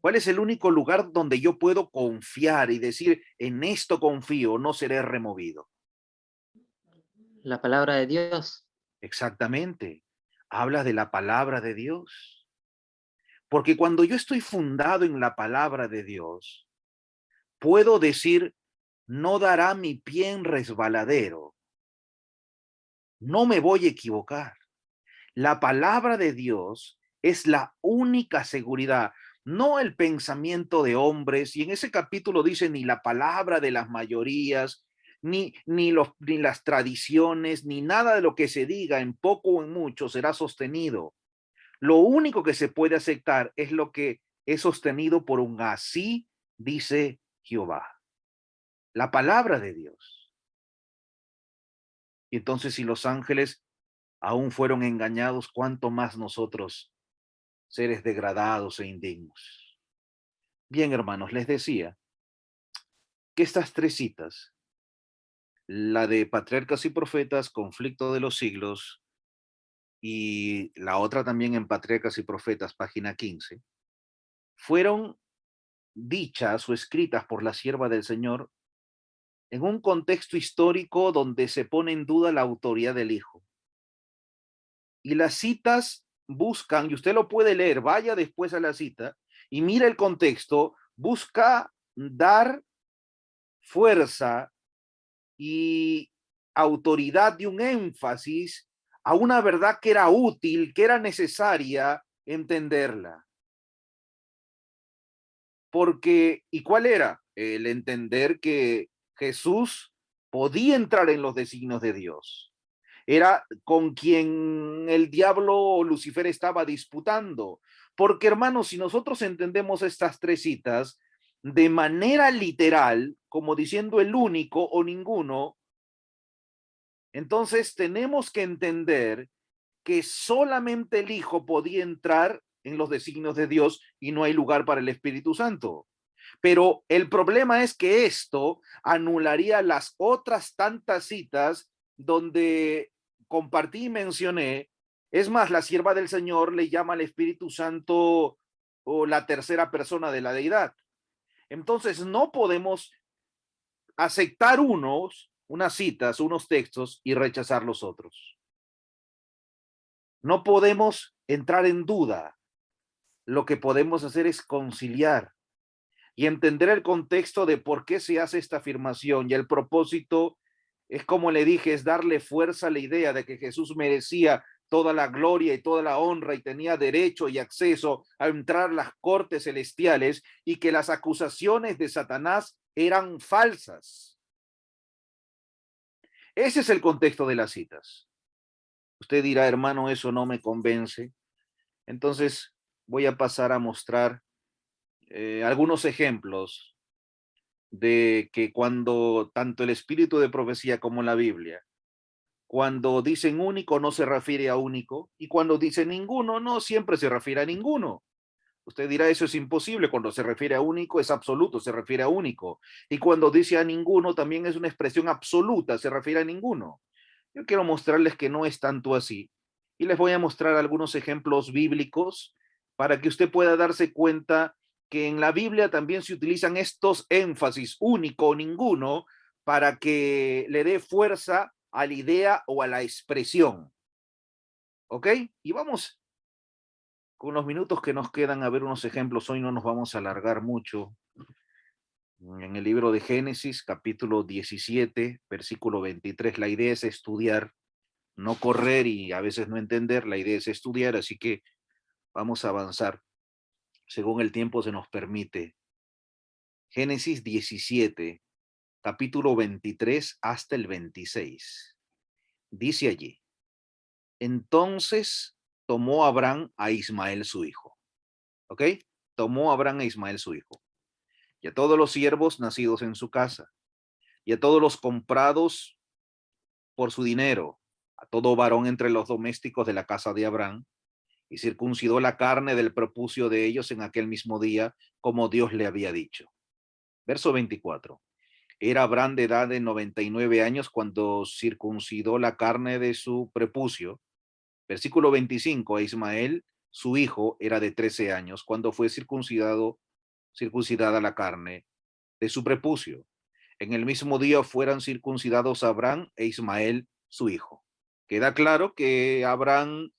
¿Cuál es el único lugar donde yo puedo confiar y decir, en esto confío, no seré removido? La palabra de Dios. Exactamente. Habla de la palabra de Dios. Porque cuando yo estoy fundado en la palabra de Dios, puedo decir, no dará mi pie en resbaladero. No me voy a equivocar. La palabra de Dios es la única seguridad, no el pensamiento de hombres. Y en ese capítulo dice ni la palabra de las mayorías, ni las tradiciones, ni nada de lo que se diga en poco o en mucho será sostenido. Lo único que se puede aceptar es lo que es sostenido por un así dice Jehová, la palabra de Dios. Y entonces si los ángeles aún fueron engañados, ¿cuánto más nosotros, seres degradados e indignos? Bien, hermanos, les decía que estas tres citas, la de Patriarcas y Profetas, Conflicto de los Siglos, y la otra también en Patriarcas y Profetas, página 15, fueron dichas o escritas por la sierva del Señor en un contexto histórico donde se pone en duda la autoridad del Hijo. Y las citas buscan, y usted lo puede leer, vaya después a la cita y mira el contexto, busca dar fuerza y autoridad de un énfasis a una verdad que era útil, que era necesaria entenderla. Porque, ¿y cuál era? El entender que Jesús podía entrar en los designios de Dios. Era con quien el diablo o Lucifer estaba disputando. Porque, hermanos, si nosotros entendemos estas tres citas de manera literal, como diciendo el único o ninguno, Entonces tenemos que entender que solamente el Hijo podía entrar en los designios de Dios y no hay lugar para el Espíritu Santo. Pero el problema es que esto anularía las otras tantas citas donde compartí y mencioné. Es más, la sierva del Señor le llama al Espíritu Santo o la tercera persona de la deidad. Entonces no podemos aceptar unas citas, unos textos y rechazar los otros. No podemos entrar en duda. Lo que podemos hacer es conciliar y entender el contexto de por qué se hace esta afirmación. Y el propósito es, como le dije, es darle fuerza a la idea de que Jesús merecía toda la gloria y toda la honra y tenía derecho y acceso a entrar a las cortes celestiales y que las acusaciones de Satanás eran falsas. Ese es el contexto de las citas. Usted dirá, hermano, eso no me convence. Entonces voy a pasar a mostrar algunos ejemplos de que cuando tanto el espíritu de profecía como la Biblia, cuando dicen único no se refiere a único y cuando dicen ninguno no siempre se refiere a ninguno. Usted dirá, eso es imposible. Cuando se refiere a único es absoluto, se refiere a único. Y cuando dice a ninguno también es una expresión absoluta, se refiere a ninguno. Yo quiero mostrarles que no es tanto así. Y les voy a mostrar algunos ejemplos bíblicos para que usted pueda darse cuenta que en la Biblia también se utilizan estos énfasis, único o ninguno, para que le dé fuerza a la idea o a la expresión. ¿Ok? Y vamos con los minutos que nos quedan a ver unos ejemplos. Hoy no nos vamos a alargar mucho. En el libro de Génesis, capítulo 17, versículo 23, la idea es estudiar, no correr y a veces no entender, la idea es estudiar, así que vamos a avanzar según el tiempo se nos permite. Génesis 17, capítulo 23 hasta el 26. Dice allí, entonces tomó Abraham a Ismael su hijo. ¿Ok? Tomó Abraham a Ismael su hijo, y a todos los siervos nacidos en su casa, y a todos los comprados por su dinero, a todo varón entre los domésticos de la casa de Abraham, y circuncidó la carne del prepucio de ellos en aquel mismo día, como Dios le había dicho. Verso 24. Era Abraham de edad de 99 años cuando circuncidó la carne de su prepucio. Versículo 25. A Ismael, su hijo, era de 13 años cuando fue circuncidada la carne de su prepucio. En el mismo día fueran circuncidados Abraham e Ismael, su hijo. Queda claro que Abraham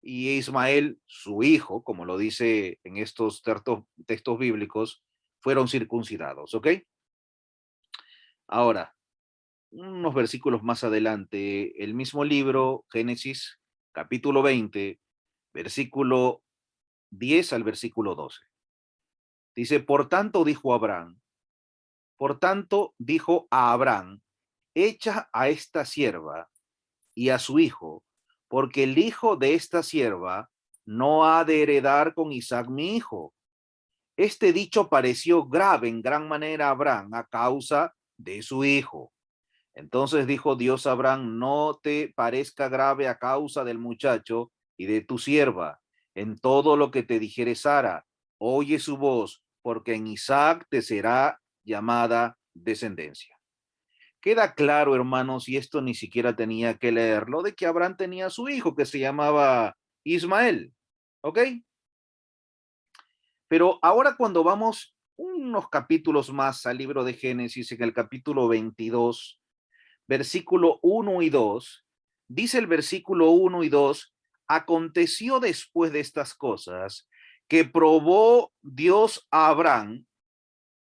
y Ismael, su hijo, como lo dice en estos textos bíblicos, fueron circuncidados, ¿ok? Ahora, unos versículos más adelante, el mismo libro, Génesis, capítulo 20, versículo 10 al versículo 12. Dice, por tanto dijo a Abraham, echa a esta sierva y a su hijo, porque el hijo de esta sierva no ha de heredar con Isaac mi hijo. Este dicho pareció grave en gran manera a Abraham a causa de su hijo. Entonces dijo Dios a Abraham, no te parezca grave a causa del muchacho y de tu sierva. En todo lo que te dijere Sara, oye su voz, porque en Isaac te será llamada descendencia. Queda claro, hermanos, y esto ni siquiera tenía que leerlo, de que Abraham tenía a su hijo que se llamaba Ismael. ¿Ok? Pero ahora cuando vamos unos capítulos más al libro de Génesis, en el capítulo 22, versículo 1 y 2, dice el versículo 1 y 2, aconteció después de estas cosas que probó Dios a Abraham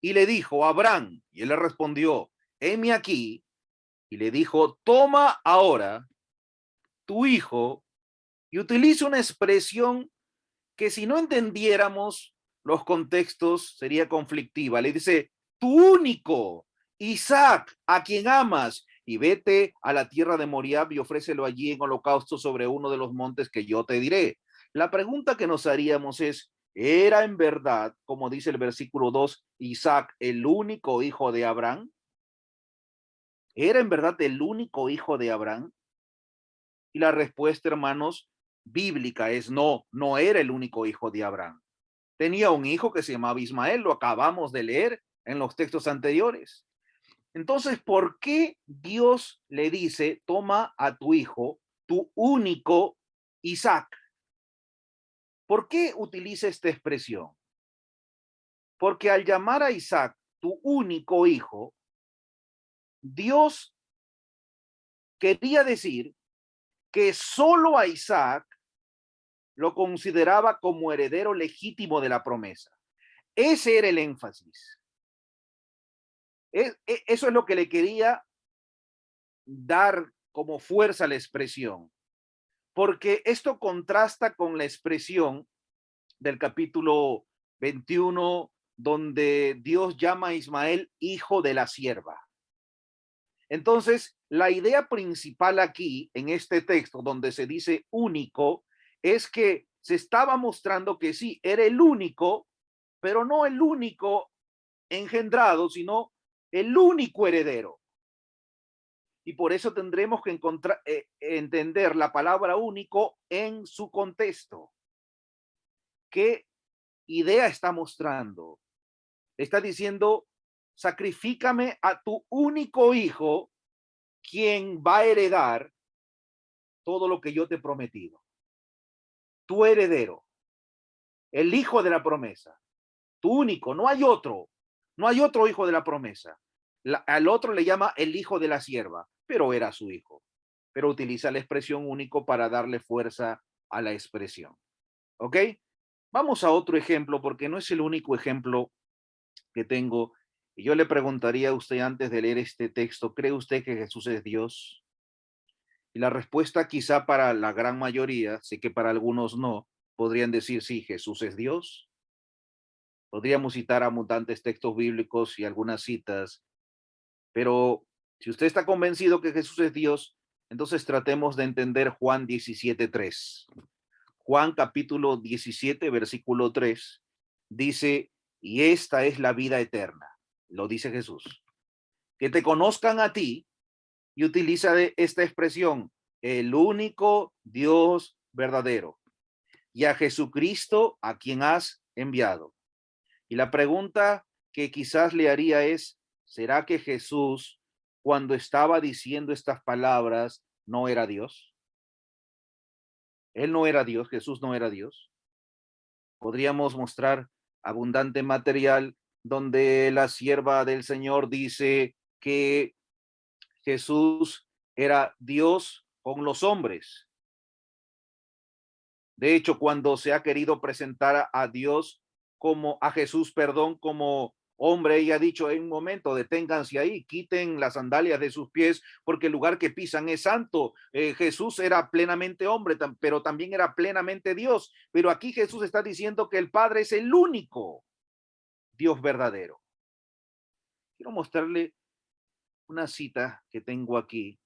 y le dijo, Abraham, y él le respondió, heme aquí, y le dijo, toma ahora tu hijo, y utiliza una expresión que si no entendiéramos los contextos sería conflictiva. Le dice, tu único, Isaac, a quien amas, y vete a la tierra de Moriab y ofrécelo allí en holocausto sobre uno de los montes que yo te diré. La pregunta que nos haríamos es, ¿era en verdad, como dice el versículo 2, Isaac el único hijo de Abraham? ¿Era en verdad el único hijo de Abraham? Y la respuesta, hermanos, bíblica es no, no era el único hijo de Abraham. Tenía un hijo que se llamaba Ismael, lo acabamos de leer en los textos anteriores. Entonces, ¿por qué Dios le dice, toma a tu hijo, tu único Isaac? ¿Por qué utiliza esta expresión? Porque al llamar a Isaac tu único hijo, Dios quería decir que solo a Isaac lo consideraba como heredero legítimo de la promesa. Ese era el énfasis. Eso es lo que le quería dar como fuerza a la expresión, porque esto contrasta con la expresión del capítulo 21, donde Dios llama a Ismael hijo de la sierva. Entonces, la idea principal aquí, en este texto, donde se dice único, es que se estaba mostrando que sí, era el único, pero no el único engendrado, sino el único heredero. Y por eso tendremos que entender la palabra único en su contexto. ¿Qué idea está mostrando? Está diciendo, sacrifícame a tu único hijo, quien va a heredar todo lo que yo te he prometido. Tu heredero, el hijo de la promesa, tu único, no hay otro, no hay otro hijo de la promesa. Al otro le llama el hijo de la sierva, pero era su hijo. Pero utiliza la expresión único para darle fuerza a la expresión. ¿Ok? Vamos a otro ejemplo, porque no es el único ejemplo que tengo. Y yo le preguntaría a usted antes de leer este texto, ¿cree usted que Jesús es Dios? Y la respuesta quizá para la gran mayoría, sé que para algunos no, podrían decir sí, Jesús es Dios. Podríamos citar abundantes textos bíblicos y algunas citas, pero si usted está convencido que Jesús es Dios, entonces tratemos de entender Juan 17:3. Juan capítulo 17, versículo 3, dice, y esta es la vida eterna, lo dice Jesús, que te conozcan a ti, y utiliza esta expresión, el único Dios verdadero, y a Jesucristo a quien has enviado. Y la pregunta que quizás le haría es, ¿será que Jesús, cuando estaba diciendo estas palabras, no era Dios? Él no era Dios, Jesús no era Dios. Podríamos mostrar abundante material donde la sierva del Señor dice que Jesús era Dios con los hombres. De hecho, cuando se ha querido presentar a Dios como a Jesús, perdón, como hombre, ella ha dicho en un momento, deténganse ahí, quiten las sandalias de sus pies, porque el lugar que pisan es santo. Jesús era plenamente hombre, pero también era plenamente Dios. Pero aquí Jesús está diciendo que el Padre es el único Dios verdadero. Quiero mostrarle una cita que tengo aquí.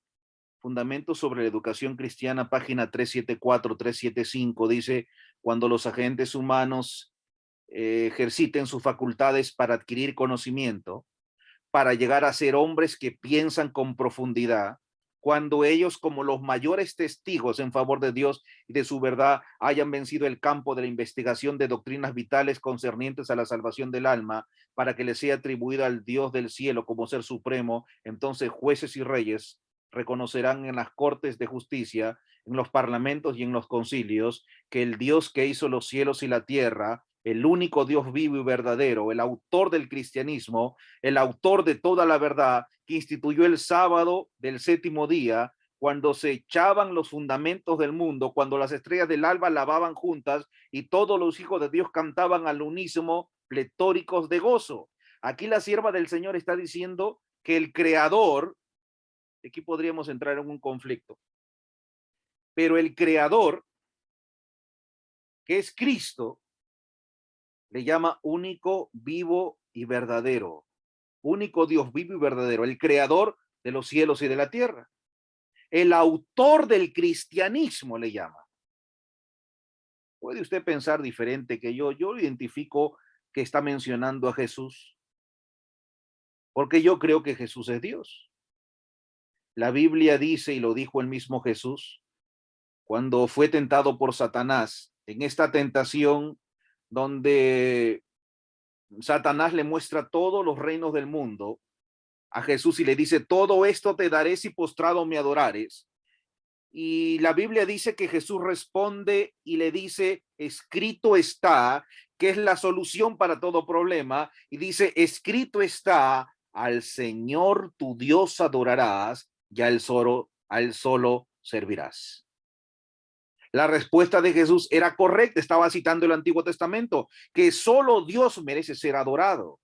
Fundamentos sobre la educación cristiana, página 374, 375, dice, cuando los agentes humanos ejerciten sus facultades para adquirir conocimiento, para llegar a ser hombres que piensan con profundidad, cuando ellos como los mayores testigos en favor de Dios y de su verdad hayan vencido el campo de la investigación de doctrinas vitales concernientes a la salvación del alma, para que les sea atribuida al Dios del cielo como ser supremo, entonces jueces y reyes reconocerán en las cortes de justicia, en los parlamentos y en los concilios, que el Dios que hizo los cielos y la tierra, el único Dios vivo y verdadero, el autor del cristianismo, el autor de toda la verdad, que instituyó el sábado del séptimo día, cuando se echaban los fundamentos del mundo, cuando las estrellas del alba lavaban juntas y todos los hijos de Dios cantaban al unísono, pletóricos de gozo. Aquí la sierva del Señor está diciendo que el creador, aquí podríamos entrar en un conflicto, pero el creador, que es Cristo, le llama único, vivo y verdadero. Único Dios vivo y verdadero, el creador de los cielos y de la tierra. El autor del cristianismo le llama. Puede usted pensar diferente que yo identifico que está mencionando a Jesús, porque yo creo que Jesús es Dios. La Biblia dice, y lo dijo el mismo Jesús, cuando fue tentado por Satanás, en esta tentación donde Satanás le muestra todos los reinos del mundo a Jesús y le dice, todo esto te daré si postrado me adorares. Y la Biblia dice que Jesús responde y le dice, escrito está, que es la solución para todo problema. Y dice, escrito está, al Señor tu Dios adorarás y al solo servirás. La respuesta de Jesús era correcta, estaba citando el Antiguo Testamento, que solo Dios merece ser adorado.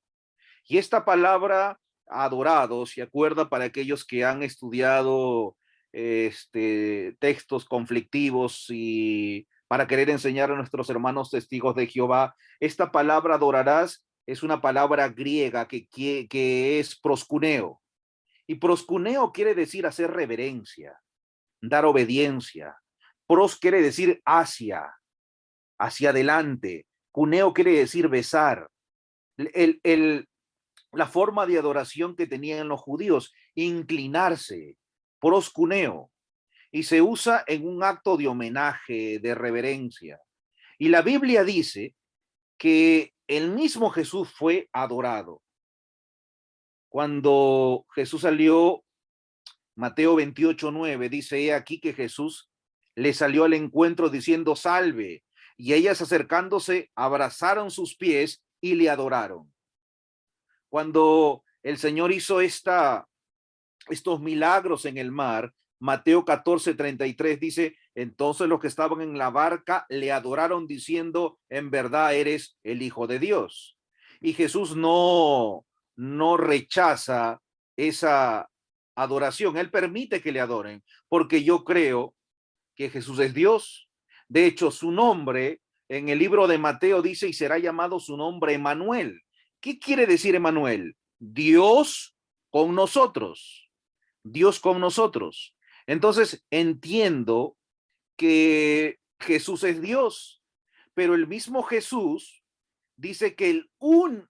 Y esta palabra adorado, se acuerda para aquellos que han estudiado textos conflictivos y para querer enseñar a nuestros hermanos testigos de Jehová, esta palabra adorarás es una palabra griega que es proscuneo. Y proscuneo quiere decir hacer reverencia, dar obediencia. Pros quiere decir hacia adelante. Cuneo quiere decir besar. El, el, la forma de adoración que tenían los judíos, inclinarse, proscuneo, y se usa en un acto de homenaje, de reverencia. Y la Biblia dice que el mismo Jesús fue adorado. Cuando Jesús salió, Mateo 28:9 dice, he aquí que Jesús le salió al encuentro diciendo, salve, y ellas acercándose abrazaron sus pies y le adoraron. Cuando el Señor hizo estos milagros en el mar, Mateo 14:33 dice, entonces los que estaban en la barca le adoraron diciendo, en verdad eres el Hijo de Dios. Y Jesús no rechaza esa adoración, él permite que le adoren, porque yo creo que Jesús es Dios. De hecho, su nombre en el libro de Mateo dice, y será llamado su nombre Emmanuel. ¿Qué quiere decir Emmanuel? Dios con nosotros. Dios con nosotros. Entonces entiendo que Jesús es Dios, pero el mismo Jesús dice que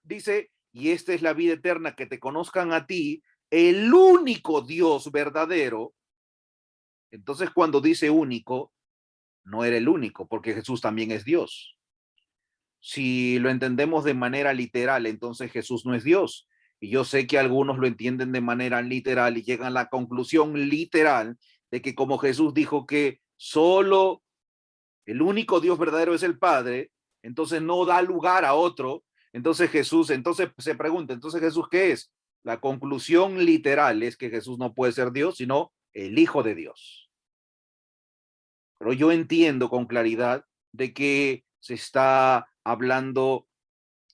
dice, y esta es la vida eterna, que te conozcan a ti, el único Dios verdadero. Entonces cuando dice único, no era el único, porque Jesús también es Dios. Si lo entendemos de manera literal, entonces Jesús no es Dios. Y yo sé que algunos lo entienden de manera literal y llegan a la conclusión literal de que como Jesús dijo que solo el único Dios verdadero es el Padre, entonces no da lugar a otro. Entonces se pregunta, entonces Jesús, ¿qué es? La conclusión literal es que Jesús no puede ser Dios, sino el Hijo de Dios. Pero yo entiendo con claridad de que se está hablando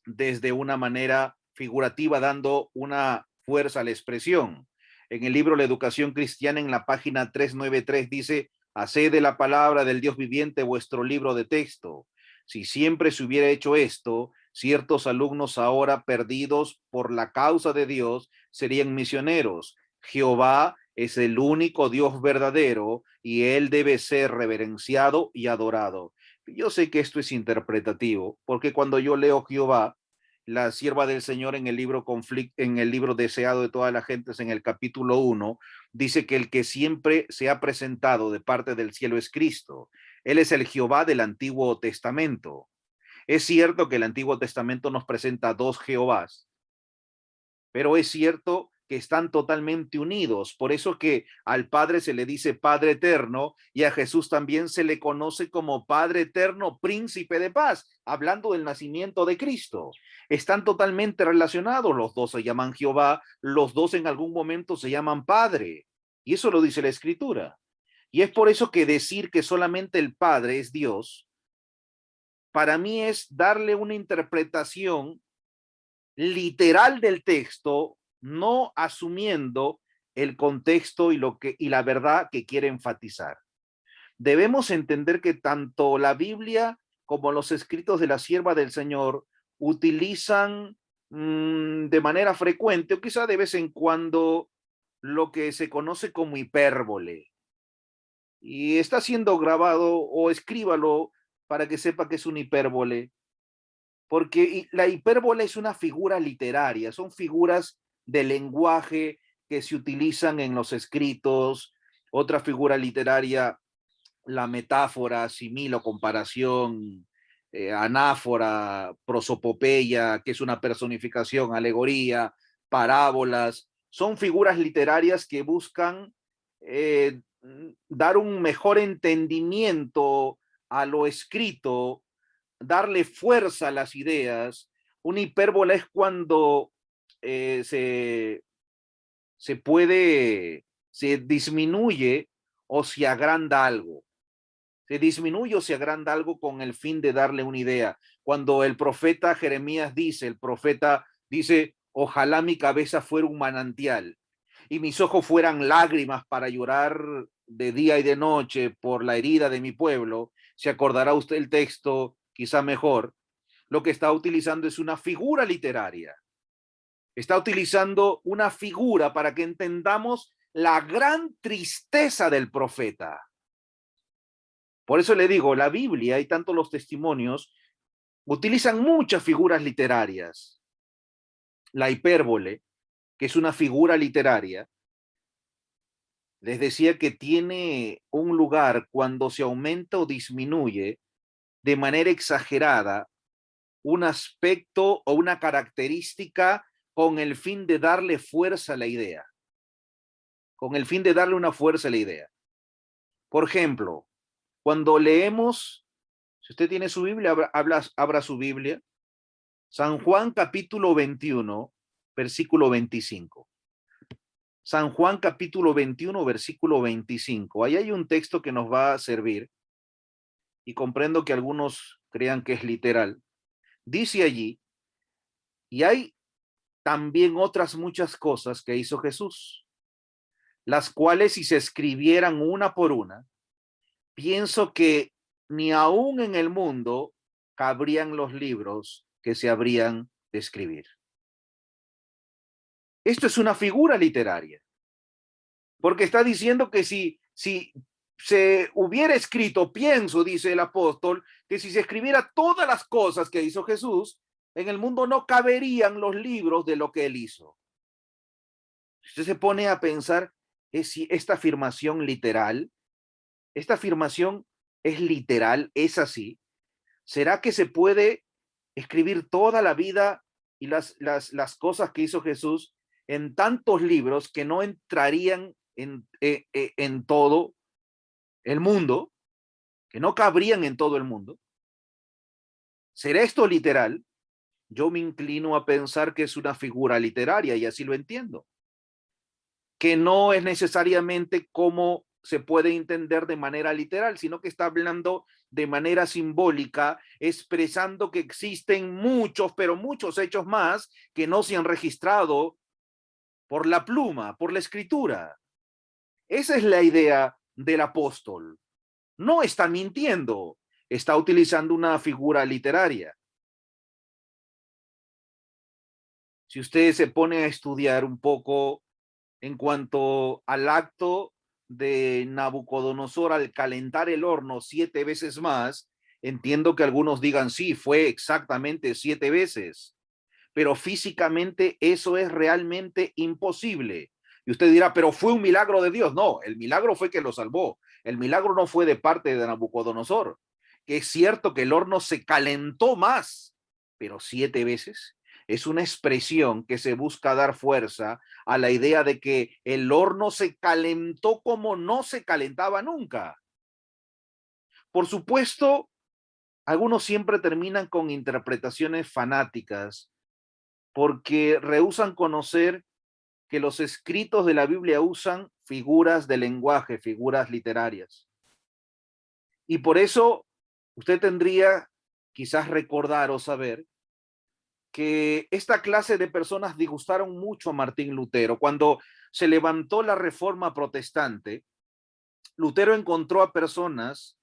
desde una manera figurativa, dando una fuerza a la expresión. En el libro La Educación Cristiana, en la página 393, dice, haced de la palabra del Dios viviente vuestro libro de texto. Si siempre se hubiera hecho esto, ciertos alumnos ahora perdidos por la causa de Dios serían misioneros. Jehová es el único Dios verdadero y él debe ser reverenciado y adorado. Yo sé que esto es interpretativo, porque cuando yo leo Jehová, la sierva del Señor en el libro en el libro Deseado de todas las gentes, en el capítulo 1, dice que el que siempre se ha presentado de parte del cielo es Cristo. Él es el Jehová del Antiguo Testamento. Es cierto que el Antiguo Testamento nos presenta dos Jehovás, pero es cierto que están totalmente unidos. Por eso que al Padre se le dice Padre eterno y a Jesús también se le conoce como Padre eterno, príncipe de paz, hablando del nacimiento de Cristo. Están totalmente relacionados. Los dos se llaman Jehová, los dos en algún momento se llaman Padre. Y eso lo dice la Escritura. Y es por eso que decir que solamente el Padre es Dios, para mí es darle una interpretación literal del texto, no asumiendo el contexto y la verdad que quiere enfatizar. Debemos entender que tanto la Biblia como los escritos de la sierva del Señor utilizan de manera frecuente o quizá de vez en cuando lo que se conoce como hipérbole. Y está siendo grabado o escríbalo para que sepa que es un hipérbole, porque la hipérbole es una figura literaria, son figuras de lenguaje que se utilizan en los escritos. Otra figura literaria, la metáfora, similo, comparación, anáfora, prosopopeya, que es una personificación, alegoría, parábolas. Son figuras literarias que buscan dar un mejor entendimiento a lo escrito, darle fuerza a las ideas. Una hipérbola es cuando se puede, se disminuye o se agranda algo. Se disminuye o se agranda algo con el fin de darle una idea. Cuando el profeta Jeremías dice, ojalá mi cabeza fuera un manantial y mis ojos fueran lágrimas para llorar de día y de noche por la herida de mi pueblo. Se acordará usted el texto quizá mejor. Lo que está utilizando es una figura literaria. Está utilizando una figura para que entendamos la gran tristeza del profeta. Por eso le digo, la Biblia y tanto los testimonios utilizan muchas figuras literarias. La hipérbole, que es una figura literaria, les decía que tiene un lugar cuando se aumenta o disminuye de manera exagerada un aspecto o una característica con el fin de darle fuerza a la idea. Con el fin de darle una fuerza a la idea. Por ejemplo, cuando leemos, si usted tiene su Biblia, abra su Biblia, San Juan capítulo 21, versículo 25. San Juan capítulo 21, versículo 25. Ahí hay un texto que nos va a servir y comprendo que algunos crean que es literal. Dice allí, y hay también otras muchas cosas que hizo Jesús, las cuales si se escribieran una por una, pienso que ni aún en el mundo cabrían los libros que se habrían de escribir. Esto es una figura literaria, porque está diciendo que si se hubiera escrito, pienso, dice el apóstol, que si se escribiera todas las cosas que hizo Jesús, en el mundo no caberían los libros de lo que él hizo. Usted se pone a pensar, ¿es si esta afirmación literal? ¿Esta afirmación es literal? ¿Es así? ¿Será que se puede escribir toda la vida y las cosas que hizo Jesús en tantos libros que no entrarían en todo el mundo, que no cabrían en todo el mundo? ¿Será esto literal? Yo me inclino a pensar que es una figura literaria y así lo entiendo. Que no es necesariamente como se puede entender de manera literal, sino que está hablando de manera simbólica, expresando que existen muchos, pero muchos hechos más que no se han registrado por la pluma, por la escritura. Esa es la idea del apóstol. No está mintiendo, está utilizando una figura literaria. Si usted se pone a estudiar un poco en cuanto al acto de Nabucodonosor al calentar el horno 7 veces más, entiendo que algunos digan, sí, fue exactamente 7 veces, pero físicamente eso es realmente imposible. Y usted dirá, pero fue un milagro de Dios. No, el milagro fue que lo salvó. El milagro no fue de parte de Nabucodonosor. Que es cierto que el horno se calentó más, pero 7 veces. Es una expresión que se busca dar fuerza a la idea de que el horno se calentó como no se calentaba nunca. Por supuesto, algunos siempre terminan con interpretaciones fanáticas porque rehúsan conocer que los escritos de la Biblia usan figuras de lenguaje, figuras literarias. Y por eso usted tendría quizás recordar o saber que esta clase de personas disgustaron mucho a Martín Lutero. Cuando se levantó la Reforma Protestante, Lutero encontró a personas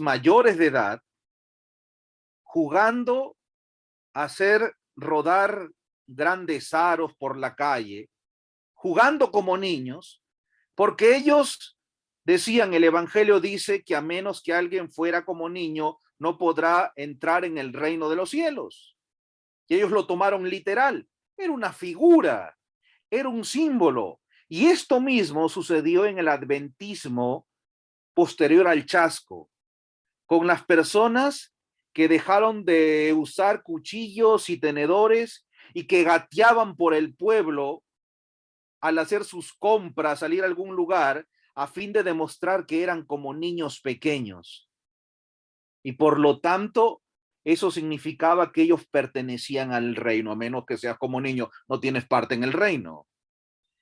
mayores de edad, jugando a hacer rodar grandes aros por la calle, jugando como niños, porque ellos decían, el Evangelio dice que a menos que alguien fuera como niño, no podrá entrar en el reino de los cielos. Y ellos lo tomaron literal. Era una figura. era un símbolo. Y esto mismo sucedió en el adventismo posterior al chasco, con las personas que dejaron de usar cuchillos y tenedores y que gateaban por el pueblo al hacer sus compras, salir a algún lugar, a fin de demostrar que eran como niños pequeños. Y por lo tanto, eso significaba que ellos pertenecían al reino, a menos que seas como niño, no tienes parte en el reino.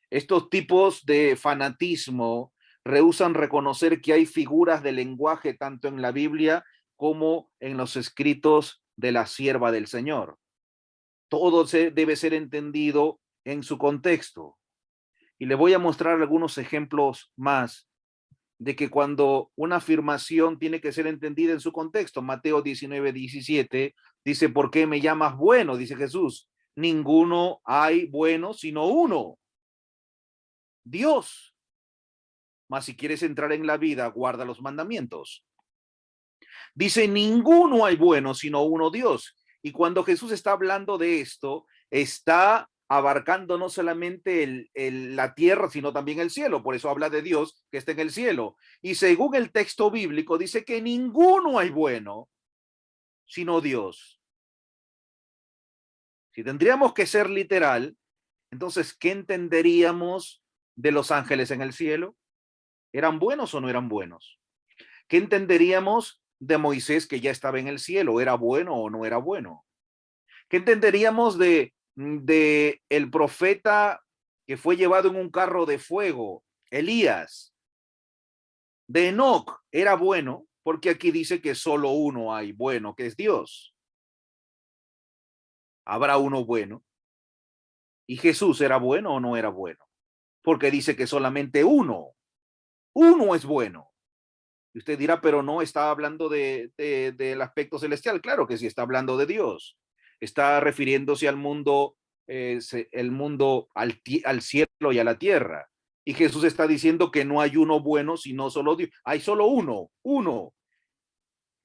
Estos tipos de fanatismo rehúsan reconocer que hay figuras de lenguaje tanto en la Biblia como en los escritos de la sierva del Señor. Todo debe ser entendido en su contexto. Y le voy a mostrar algunos ejemplos más de que cuando una afirmación tiene que ser entendida en su contexto. Mateo 19:17 dice, ¿por qué me llamas bueno? Dice Jesús, ninguno hay bueno sino uno, Dios. Mas si quieres entrar en la vida, guarda los mandamientos. Dice, ninguno hay bueno sino uno, Dios. Y cuando Jesús está hablando de esto, está abarcando no solamente la tierra, sino también el cielo. Por eso habla de Dios que está en el cielo. Y según el texto bíblico, dice que ninguno hay bueno sino Dios. Si tendríamos que ser literal, entonces, ¿qué entenderíamos de los ángeles en el cielo? ¿Eran buenos o no eran buenos? ¿Qué entenderíamos de Moisés que ya estaba en el cielo? ¿Era bueno o no era bueno? ¿Qué entenderíamos de el profeta que fue llevado en un carro de fuego, Elías? De Enoc, ¿era bueno? Porque aquí dice que solo uno hay bueno, que es Dios. ¿Habrá uno bueno? ¿Y Jesús era bueno o no era bueno? Porque dice que solamente uno es bueno. Y usted dirá, pero no está hablando del aspecto celestial. Claro que sí, está hablando de Dios. Está refiriéndose al mundo, el mundo al cielo y a la tierra. Y Jesús está diciendo que no hay uno bueno, sino solo Dios. Hay solo uno.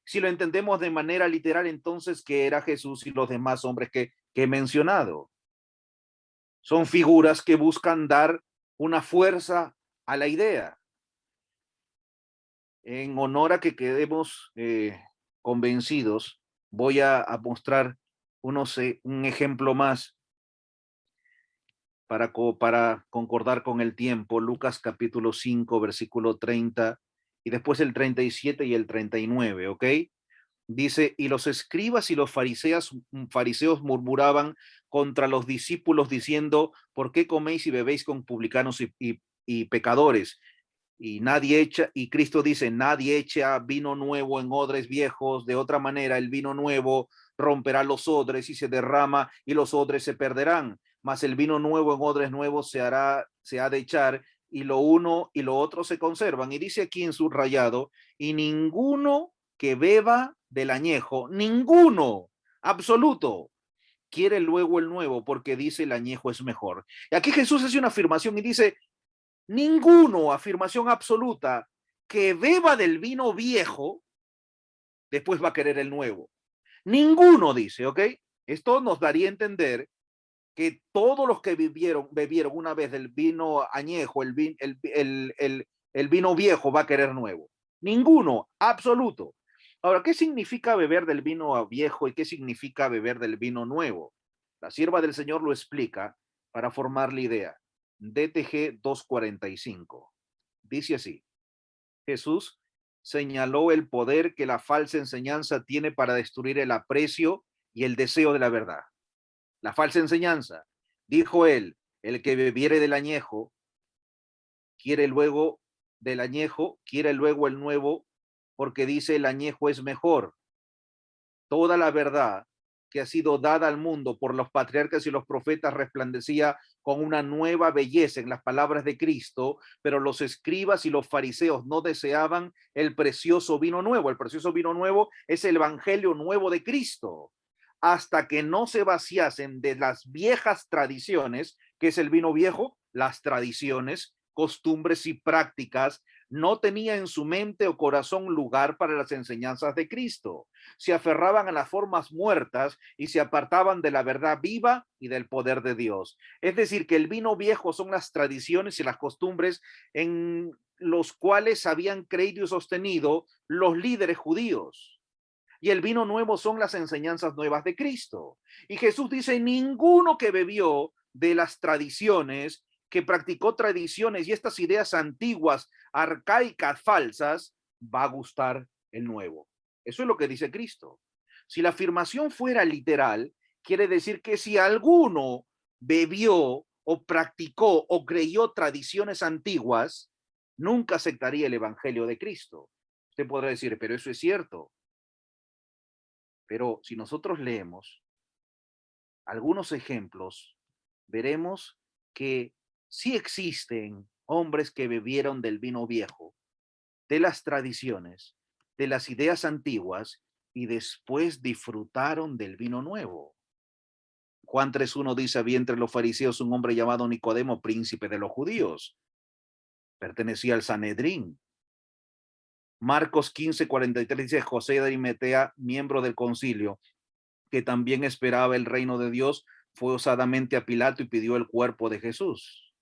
Si lo entendemos de manera literal, entonces, ¿qué era Jesús y los demás hombres que he mencionado? Son figuras que buscan dar una fuerza a la idea. En honor a que quedemos convencidos, voy a mostrar un ejemplo más para concordar con el tiempo. Lucas capítulo 5, versículo 30, y después el 37 y el 39, ¿ok? Dice, y los escribas y los fariseos murmuraban contra los discípulos diciendo, ¿por qué coméis y bebéis con publicanos y pecadores? Y Cristo dice, nadie echa vino nuevo en odres viejos, de otra manera el vino nuevo romperá los odres y se derrama y los odres se perderán, mas el vino nuevo en odres nuevos se ha de echar, y lo uno y lo otro se conservan. Y dice aquí en subrayado, y ninguno que beba del añejo, ninguno, absoluto, quiere luego el nuevo, porque dice el añejo es mejor. Y aquí Jesús hace una afirmación y dice, ninguno, afirmación absoluta, que beba del vino viejo, después va a querer el nuevo. Ninguno, dice, ¿ok? Esto nos daría a entender que todos los que bebieron una vez del vino añejo, el vino viejo, va a querer nuevo. Ninguno, absoluto. Ahora, ¿qué significa beber del vino viejo y qué significa beber del vino nuevo? La sierva del Señor lo explica para formar la idea. DTG 245. Dice así, Jesús señaló el poder que la falsa enseñanza tiene para destruir el aprecio y el deseo de la verdad. La falsa enseñanza, dijo él, el que bebiere del añejo, quiere luego el nuevo, porque dice el añejo es mejor. Toda la verdad que ha sido dada al mundo por los patriarcas y los profetas resplandecía con una nueva belleza en las palabras de Cristo, pero los escribas y los fariseos no deseaban el precioso vino nuevo. El precioso vino nuevo es el evangelio nuevo de Cristo, hasta que no se vaciasen de las viejas tradiciones, que es el vino viejo, las tradiciones, costumbres y prácticas no tenía en su mente o corazón lugar para las enseñanzas de Cristo. Se aferraban a las formas muertas y se apartaban de la verdad viva y del poder de Dios. Es decir, que el vino viejo son las tradiciones y las costumbres en los cuales habían creído y sostenido los líderes judíos. Y el vino nuevo son las enseñanzas nuevas de Cristo. Y Jesús dice, ninguno que bebió de las tradiciones, que practicó tradiciones y estas ideas antiguas, arcaicas, falsas, va a gustar el nuevo. Eso es lo que dice Cristo. Si la afirmación fuera literal, quiere decir que si alguno bebió o practicó o creyó tradiciones antiguas, nunca aceptaría el evangelio de Cristo. Usted podrá decir, pero eso es cierto. Pero si nosotros leemos algunos ejemplos, veremos que sí existen hombres que bebieron del vino viejo, de las tradiciones, de las ideas antiguas y después disfrutaron del vino nuevo. Juan 3:1 dice, había entre los fariseos un hombre llamado Nicodemo, príncipe de los judíos. Pertenecía al Sanedrín. Marcos 15:43 dice, José de Arimatea, miembro del concilio, que también esperaba el reino de Dios, fue osadamente a Pilato y pidió el cuerpo de Jesús.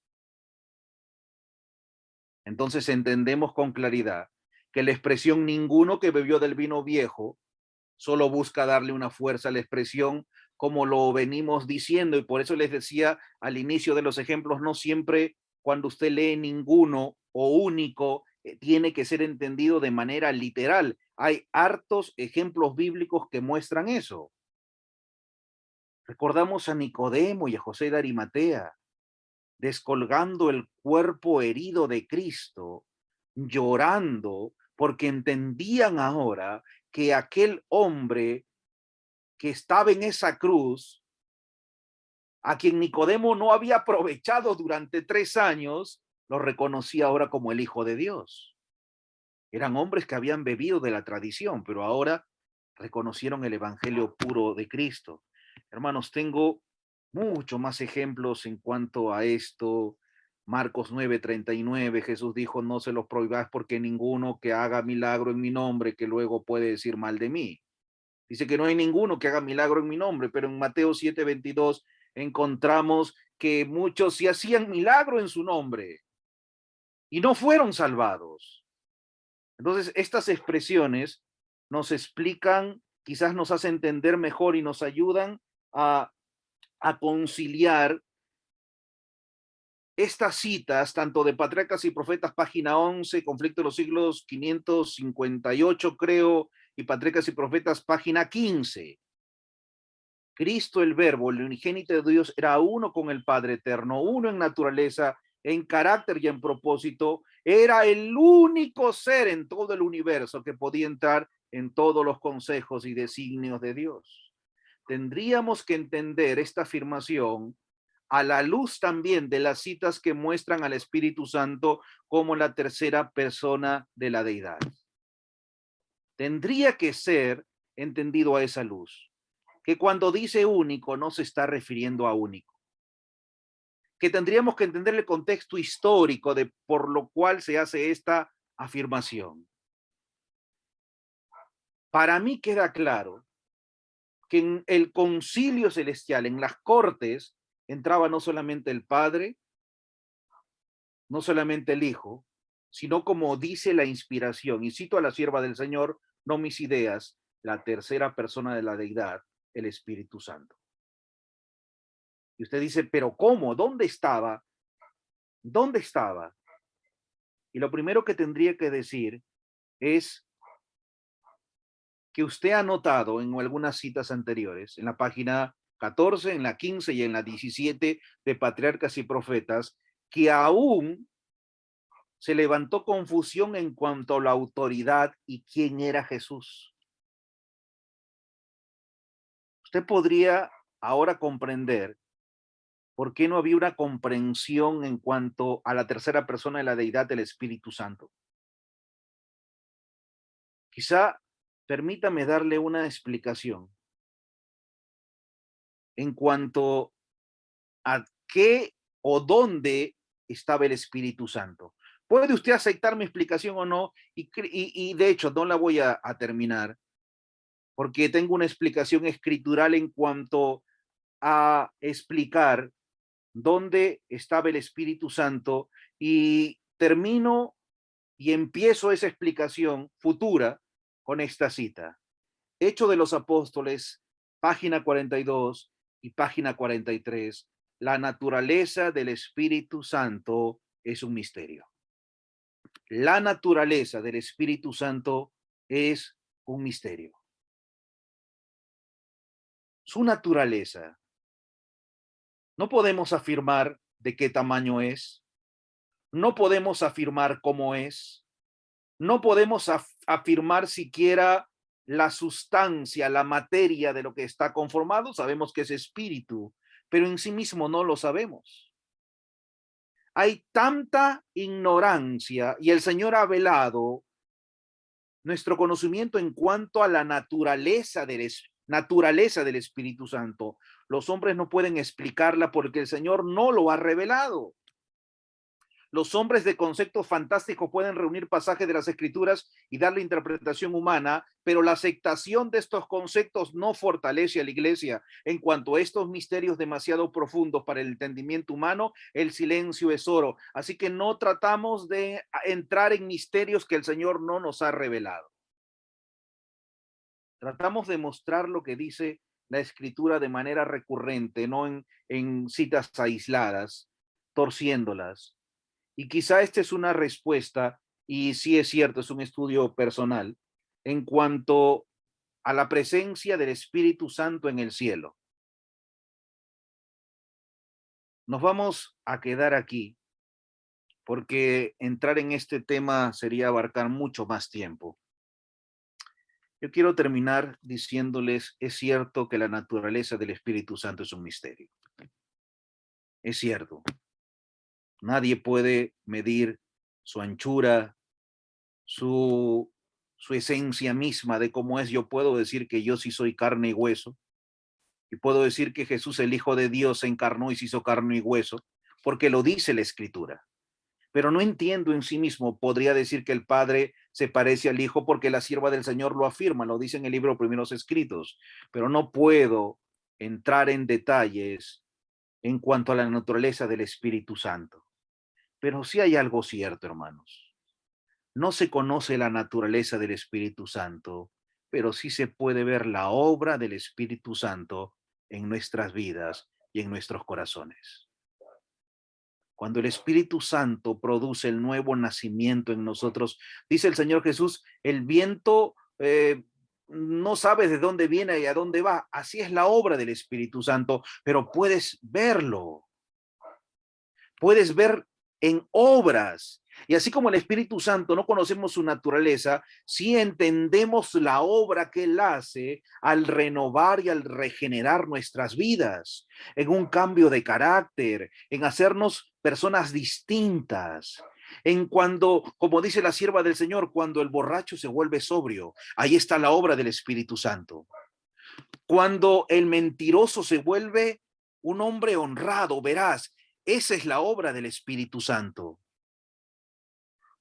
Entonces entendemos con claridad que la expresión ninguno que bebió del vino viejo solo busca darle una fuerza a la expresión como lo venimos diciendo, y por eso les decía al inicio de los ejemplos, no siempre cuando usted lee ninguno o único tiene que ser entendido de manera literal. Hay hartos ejemplos bíblicos que muestran eso. Recordamos a Nicodemo y a José de Arimatea, descolgando el cuerpo herido de Cristo, llorando, porque entendían ahora que aquel hombre que estaba en esa cruz, a quien Nicodemo no había aprovechado durante 3 años, lo reconocía ahora como el Hijo de Dios. Eran hombres que habían bebido de la tradición, pero ahora reconocieron el evangelio puro de Cristo. Hermanos, tengo mucho más ejemplos en cuanto a esto. Marcos 9:39, Jesús dijo, no se los prohibáis porque ninguno que haga milagro en mi nombre, que luego puede decir mal de mí. Dice que no hay ninguno que haga milagro en mi nombre, pero en Mateo 7:22 encontramos que muchos sí hacían milagro en su nombre y no fueron salvados. Entonces, estas expresiones nos explican, quizás nos hacen entender mejor y nos ayudan a, a conciliar estas citas, tanto de Patriarcas y Profetas, página 11, Conflicto de los siglos 558, creo, y Patriarcas y Profetas, página 15. Cristo el Verbo, el unigénito de Dios, era uno con el Padre eterno, uno en naturaleza, en carácter y en propósito. Era el único ser en todo el universo que podía entrar en todos los consejos y designios de Dios. Tendríamos que entender esta afirmación a la luz también de las citas que muestran al Espíritu Santo como la tercera persona de la deidad. Tendría que ser entendido a esa luz, que cuando dice único no se está refiriendo a único, que tendríamos que entender el contexto histórico de por lo cual se hace esta afirmación. Para mí queda claro que en el concilio celestial, en las cortes, entraba no solamente el Padre, no solamente el Hijo, sino como dice la inspiración, y cito a la sierva del Señor, no mis ideas, la tercera persona de la deidad, el Espíritu Santo. Y usted dice, pero ¿cómo? ¿Dónde estaba? ¿Dónde estaba? Y lo primero que tendría que decir es que usted ha notado en algunas citas anteriores, en la página 14, en la 15 y en la 17 de Patriarcas y Profetas, que aún se levantó confusión en cuanto a la autoridad y quién era Jesús. Usted podría ahora comprender por qué no había una comprensión en cuanto a la tercera persona de la deidad del Espíritu Santo. Quizá permítame darle una explicación en cuanto a qué o dónde estaba el Espíritu Santo. Puede usted aceptar mi explicación o no, y de hecho no la voy a terminar, porque tengo una explicación escritural en cuanto a explicar dónde estaba el Espíritu Santo, y termino y empiezo esa explicación futura con esta cita. Hechos de los Apóstoles, página 42 y página 43. La naturaleza del Espíritu Santo es un misterio. La naturaleza del Espíritu Santo es un misterio. Su naturaleza, no podemos afirmar de qué tamaño es, no podemos afirmar cómo es, no podemos afirmar siquiera la sustancia, la materia de lo que está conformado. Sabemos que es espíritu, pero en sí mismo no lo sabemos. Hay tanta ignorancia y el Señor ha velado nuestro conocimiento en cuanto a la naturaleza del Espíritu Santo. Los hombres no pueden explicarla porque el Señor no lo ha revelado. Los hombres de conceptos fantásticos pueden reunir pasajes de las Escrituras y darle interpretación humana, pero la aceptación de estos conceptos no fortalece a la iglesia. En cuanto a estos misterios demasiado profundos para el entendimiento humano, el silencio es oro. Así que no tratamos de entrar en misterios que el Señor no nos ha revelado. Tratamos de mostrar lo que dice la Escritura de manera recurrente, no en citas aisladas, torciéndolas. Y quizá esta es una respuesta, y sí es cierto, es un estudio personal, en cuanto a la presencia del Espíritu Santo en el cielo. Nos vamos a quedar aquí, porque entrar en este tema sería abarcar mucho más tiempo. Yo quiero terminar diciéndoles, es cierto que la naturaleza del Espíritu Santo es un misterio. Es cierto. Nadie puede medir su anchura, su esencia misma de cómo es. Yo puedo decir que yo sí soy carne y hueso, y puedo decir que Jesús, el Hijo de Dios, se encarnó y se hizo carne y hueso, porque lo dice la Escritura. Pero no entiendo en sí mismo, podría decir que el Padre se parece al Hijo porque la sierva del Señor lo afirma, lo dice en el libro Primeros Escritos, pero no puedo entrar en detalles en cuanto a la naturaleza del Espíritu Santo. Pero sí hay algo cierto, hermanos. No se conoce la naturaleza del Espíritu Santo, pero sí se puede ver la obra del Espíritu Santo en nuestras vidas y en nuestros corazones. Cuando el Espíritu Santo produce el nuevo nacimiento en nosotros, dice el Señor Jesús, el viento no sabe de dónde viene y a dónde va. Así es la obra del Espíritu Santo, pero puedes verlo. Puedes ver en obras. Y así como el Espíritu Santo no conocemos su naturaleza, sí entendemos la obra que Él hace al renovar y al regenerar nuestras vidas, en un cambio de carácter, en hacernos personas distintas. En cuando, como dice la sierva del Señor, cuando el borracho se vuelve sobrio, ahí está la obra del Espíritu Santo. Cuando el mentiroso se vuelve un hombre honrado, veraz, esa es la obra del Espíritu Santo.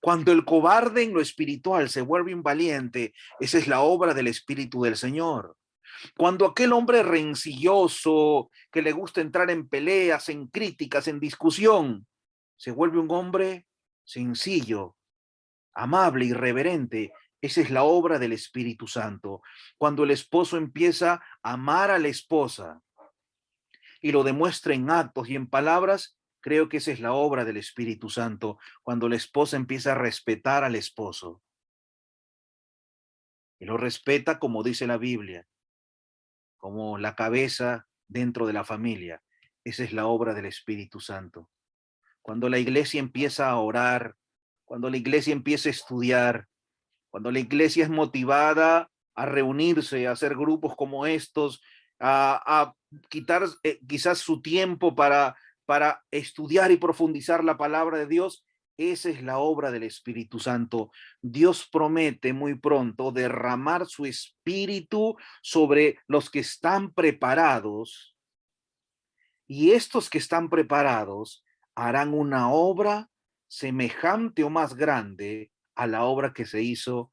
Cuando el cobarde en lo espiritual se vuelve un valiente, esa es la obra del Espíritu del Señor. Cuando aquel hombre rencilloso, que le gusta entrar en peleas, en críticas, en discusión, se vuelve un hombre sencillo, amable y reverente, esa es la obra del Espíritu Santo. Cuando el esposo empieza a amar a la esposa y lo demuestra en actos y en palabras, creo que esa es la obra del Espíritu Santo. Cuando la esposa empieza a respetar al esposo y lo respeta como dice la Biblia, como la cabeza dentro de la familia, esa es la obra del Espíritu Santo. Cuando la iglesia empieza a orar, cuando la iglesia empieza a estudiar, cuando la iglesia es motivada a reunirse, a hacer grupos como estos, a quitar quizás su tiempo para estudiar y profundizar la palabra de Dios, esa es la obra del Espíritu Santo. Dios promete muy pronto derramar su espíritu sobre los que están preparados, y estos que están preparados harán una obra semejante o más grande a la obra que se hizo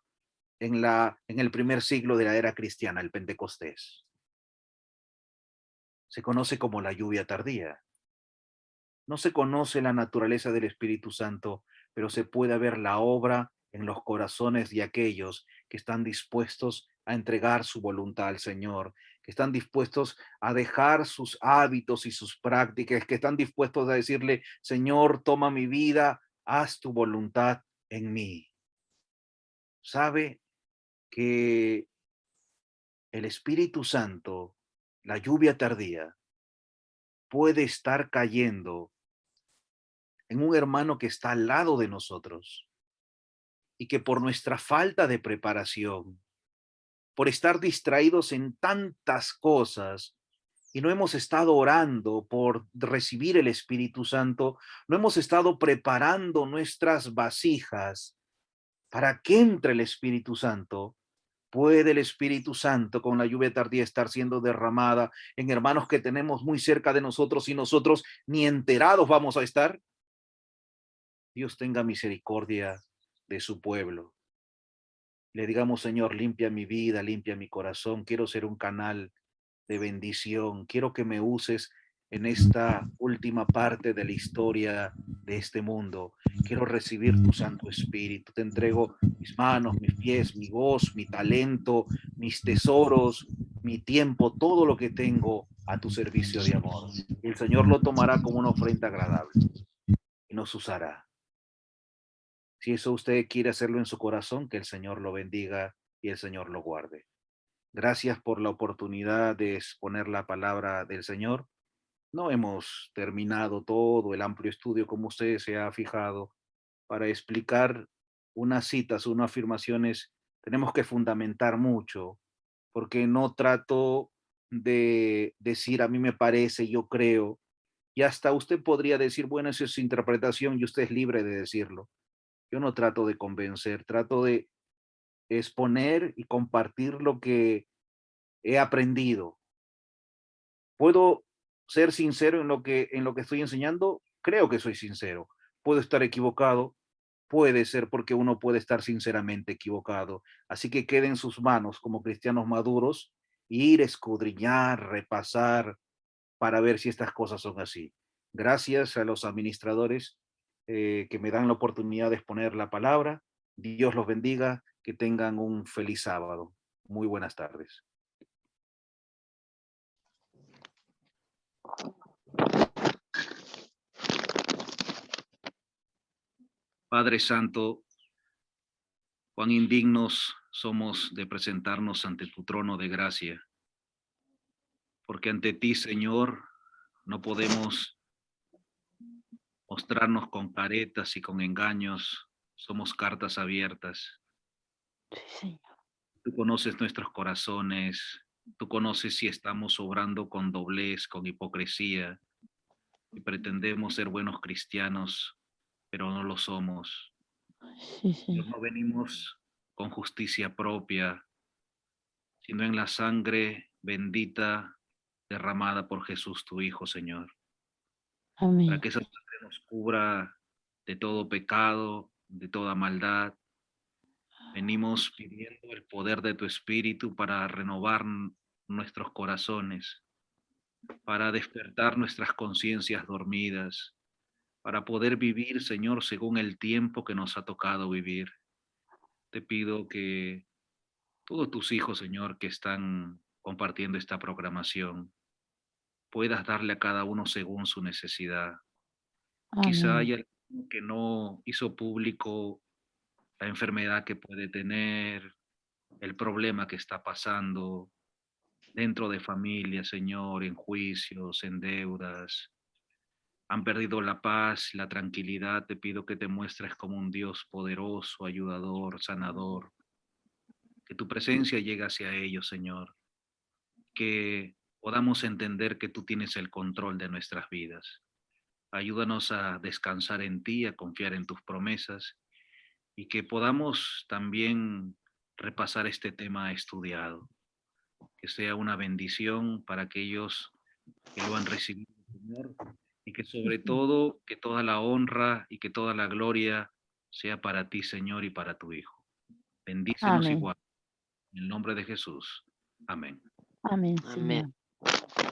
en el primer siglo de la era cristiana, el Pentecostés. Se conoce como la lluvia tardía. No se conoce la naturaleza del Espíritu Santo, pero se puede ver la obra en los corazones de aquellos que están dispuestos a entregar su voluntad al Señor, que están dispuestos a dejar sus hábitos y sus prácticas, que están dispuestos a decirle, Señor, toma mi vida, haz tu voluntad en mí. Sabe que el Espíritu Santo, la lluvia tardía, puede estar cayendo en un hermano que está al lado de nosotros y que por nuestra falta de preparación, por estar distraídos en tantas cosas y no hemos estado orando por recibir el Espíritu Santo, no hemos estado preparando nuestras vasijas para que entre el Espíritu Santo, puede el Espíritu Santo con la lluvia tardía estar siendo derramada en hermanos que tenemos muy cerca de nosotros y nosotros ni enterados vamos a estar. Dios tenga misericordia de su pueblo. Le digamos, Señor, limpia mi vida, limpia mi corazón. Quiero ser un canal de bendición. Quiero que me uses en esta última parte de la historia de este mundo. Quiero recibir tu Santo Espíritu. Te entrego mis manos, mis pies, mi voz, mi talento, mis tesoros, mi tiempo, todo lo que tengo a tu servicio de amor. Y el Señor lo tomará como una ofrenda agradable y nos usará. Si eso usted quiere hacerlo en su corazón, que el Señor lo bendiga y el Señor lo guarde. Gracias por la oportunidad de exponer la palabra del Señor. No hemos terminado todo el amplio estudio como usted se ha fijado para explicar unas citas, unas afirmaciones. Tenemos que fundamentar mucho, porque no trato de decir a mí me parece, yo creo, y hasta usted podría decir, bueno, esa es su interpretación y usted es libre de decirlo. Yo no trato de convencer, trato de exponer y compartir lo que he aprendido. ¿Puedo ser sincero en lo que estoy enseñando? Creo que soy sincero. Puedo estar equivocado, puede ser porque uno puede estar sinceramente equivocado. Así que quede en sus manos como cristianos maduros, ir, escudriñar, repasar para ver si estas cosas son así. Gracias a los administradores que me dan la oportunidad de exponer la palabra. Dios los bendiga, que tengan un feliz sábado. Muy buenas tardes. Padre Santo, cuán indignos somos de presentarnos ante tu trono de gracia, porque ante ti, Señor, no podemos mostrarnos con caretas y con engaños, somos cartas abiertas. Sí, Señor. Tú conoces nuestros corazones, tú conoces si estamos obrando con doblez, con hipocresía, y pretendemos ser buenos cristianos, pero no lo somos. Sí, Señor, Señor. no venimos con justicia propia, sino en la sangre bendita derramada por Jesús, tu Hijo, Señor, para Amén. que esa sangre nos cubra de todo pecado, de toda maldad. Venimos pidiendo el poder de tu Espíritu para renovar nuestros corazones, para despertar nuestras conciencias dormidas, para poder vivir, Señor, según el tiempo que nos ha tocado vivir. Te pido que todos tus hijos, Señor, que están compartiendo esta programación, puedas darle a cada uno según su necesidad. Quizá Amén. haya alguno que no hizo público la enfermedad que puede tener, el problema que está pasando dentro de familia, Señor, en juicios, en deudas. Han perdido la paz, la tranquilidad. Te pido que te muestres como un Dios poderoso, ayudador, sanador. Que tu presencia llegue hacia ellos, Señor. Que podamos entender que tú tienes el control de nuestras vidas. Ayúdanos a descansar en ti, a confiar en tus promesas y que podamos también repasar este tema estudiado, que sea una bendición para aquellos que lo han recibido, Señor, y que sobre Señor. todo, que toda la honra y que toda la gloria sea para ti, Señor, y para tu Hijo. Bendícenos Amén. igual. En el nombre de Jesús. Amén. Amén, Amén. Señor.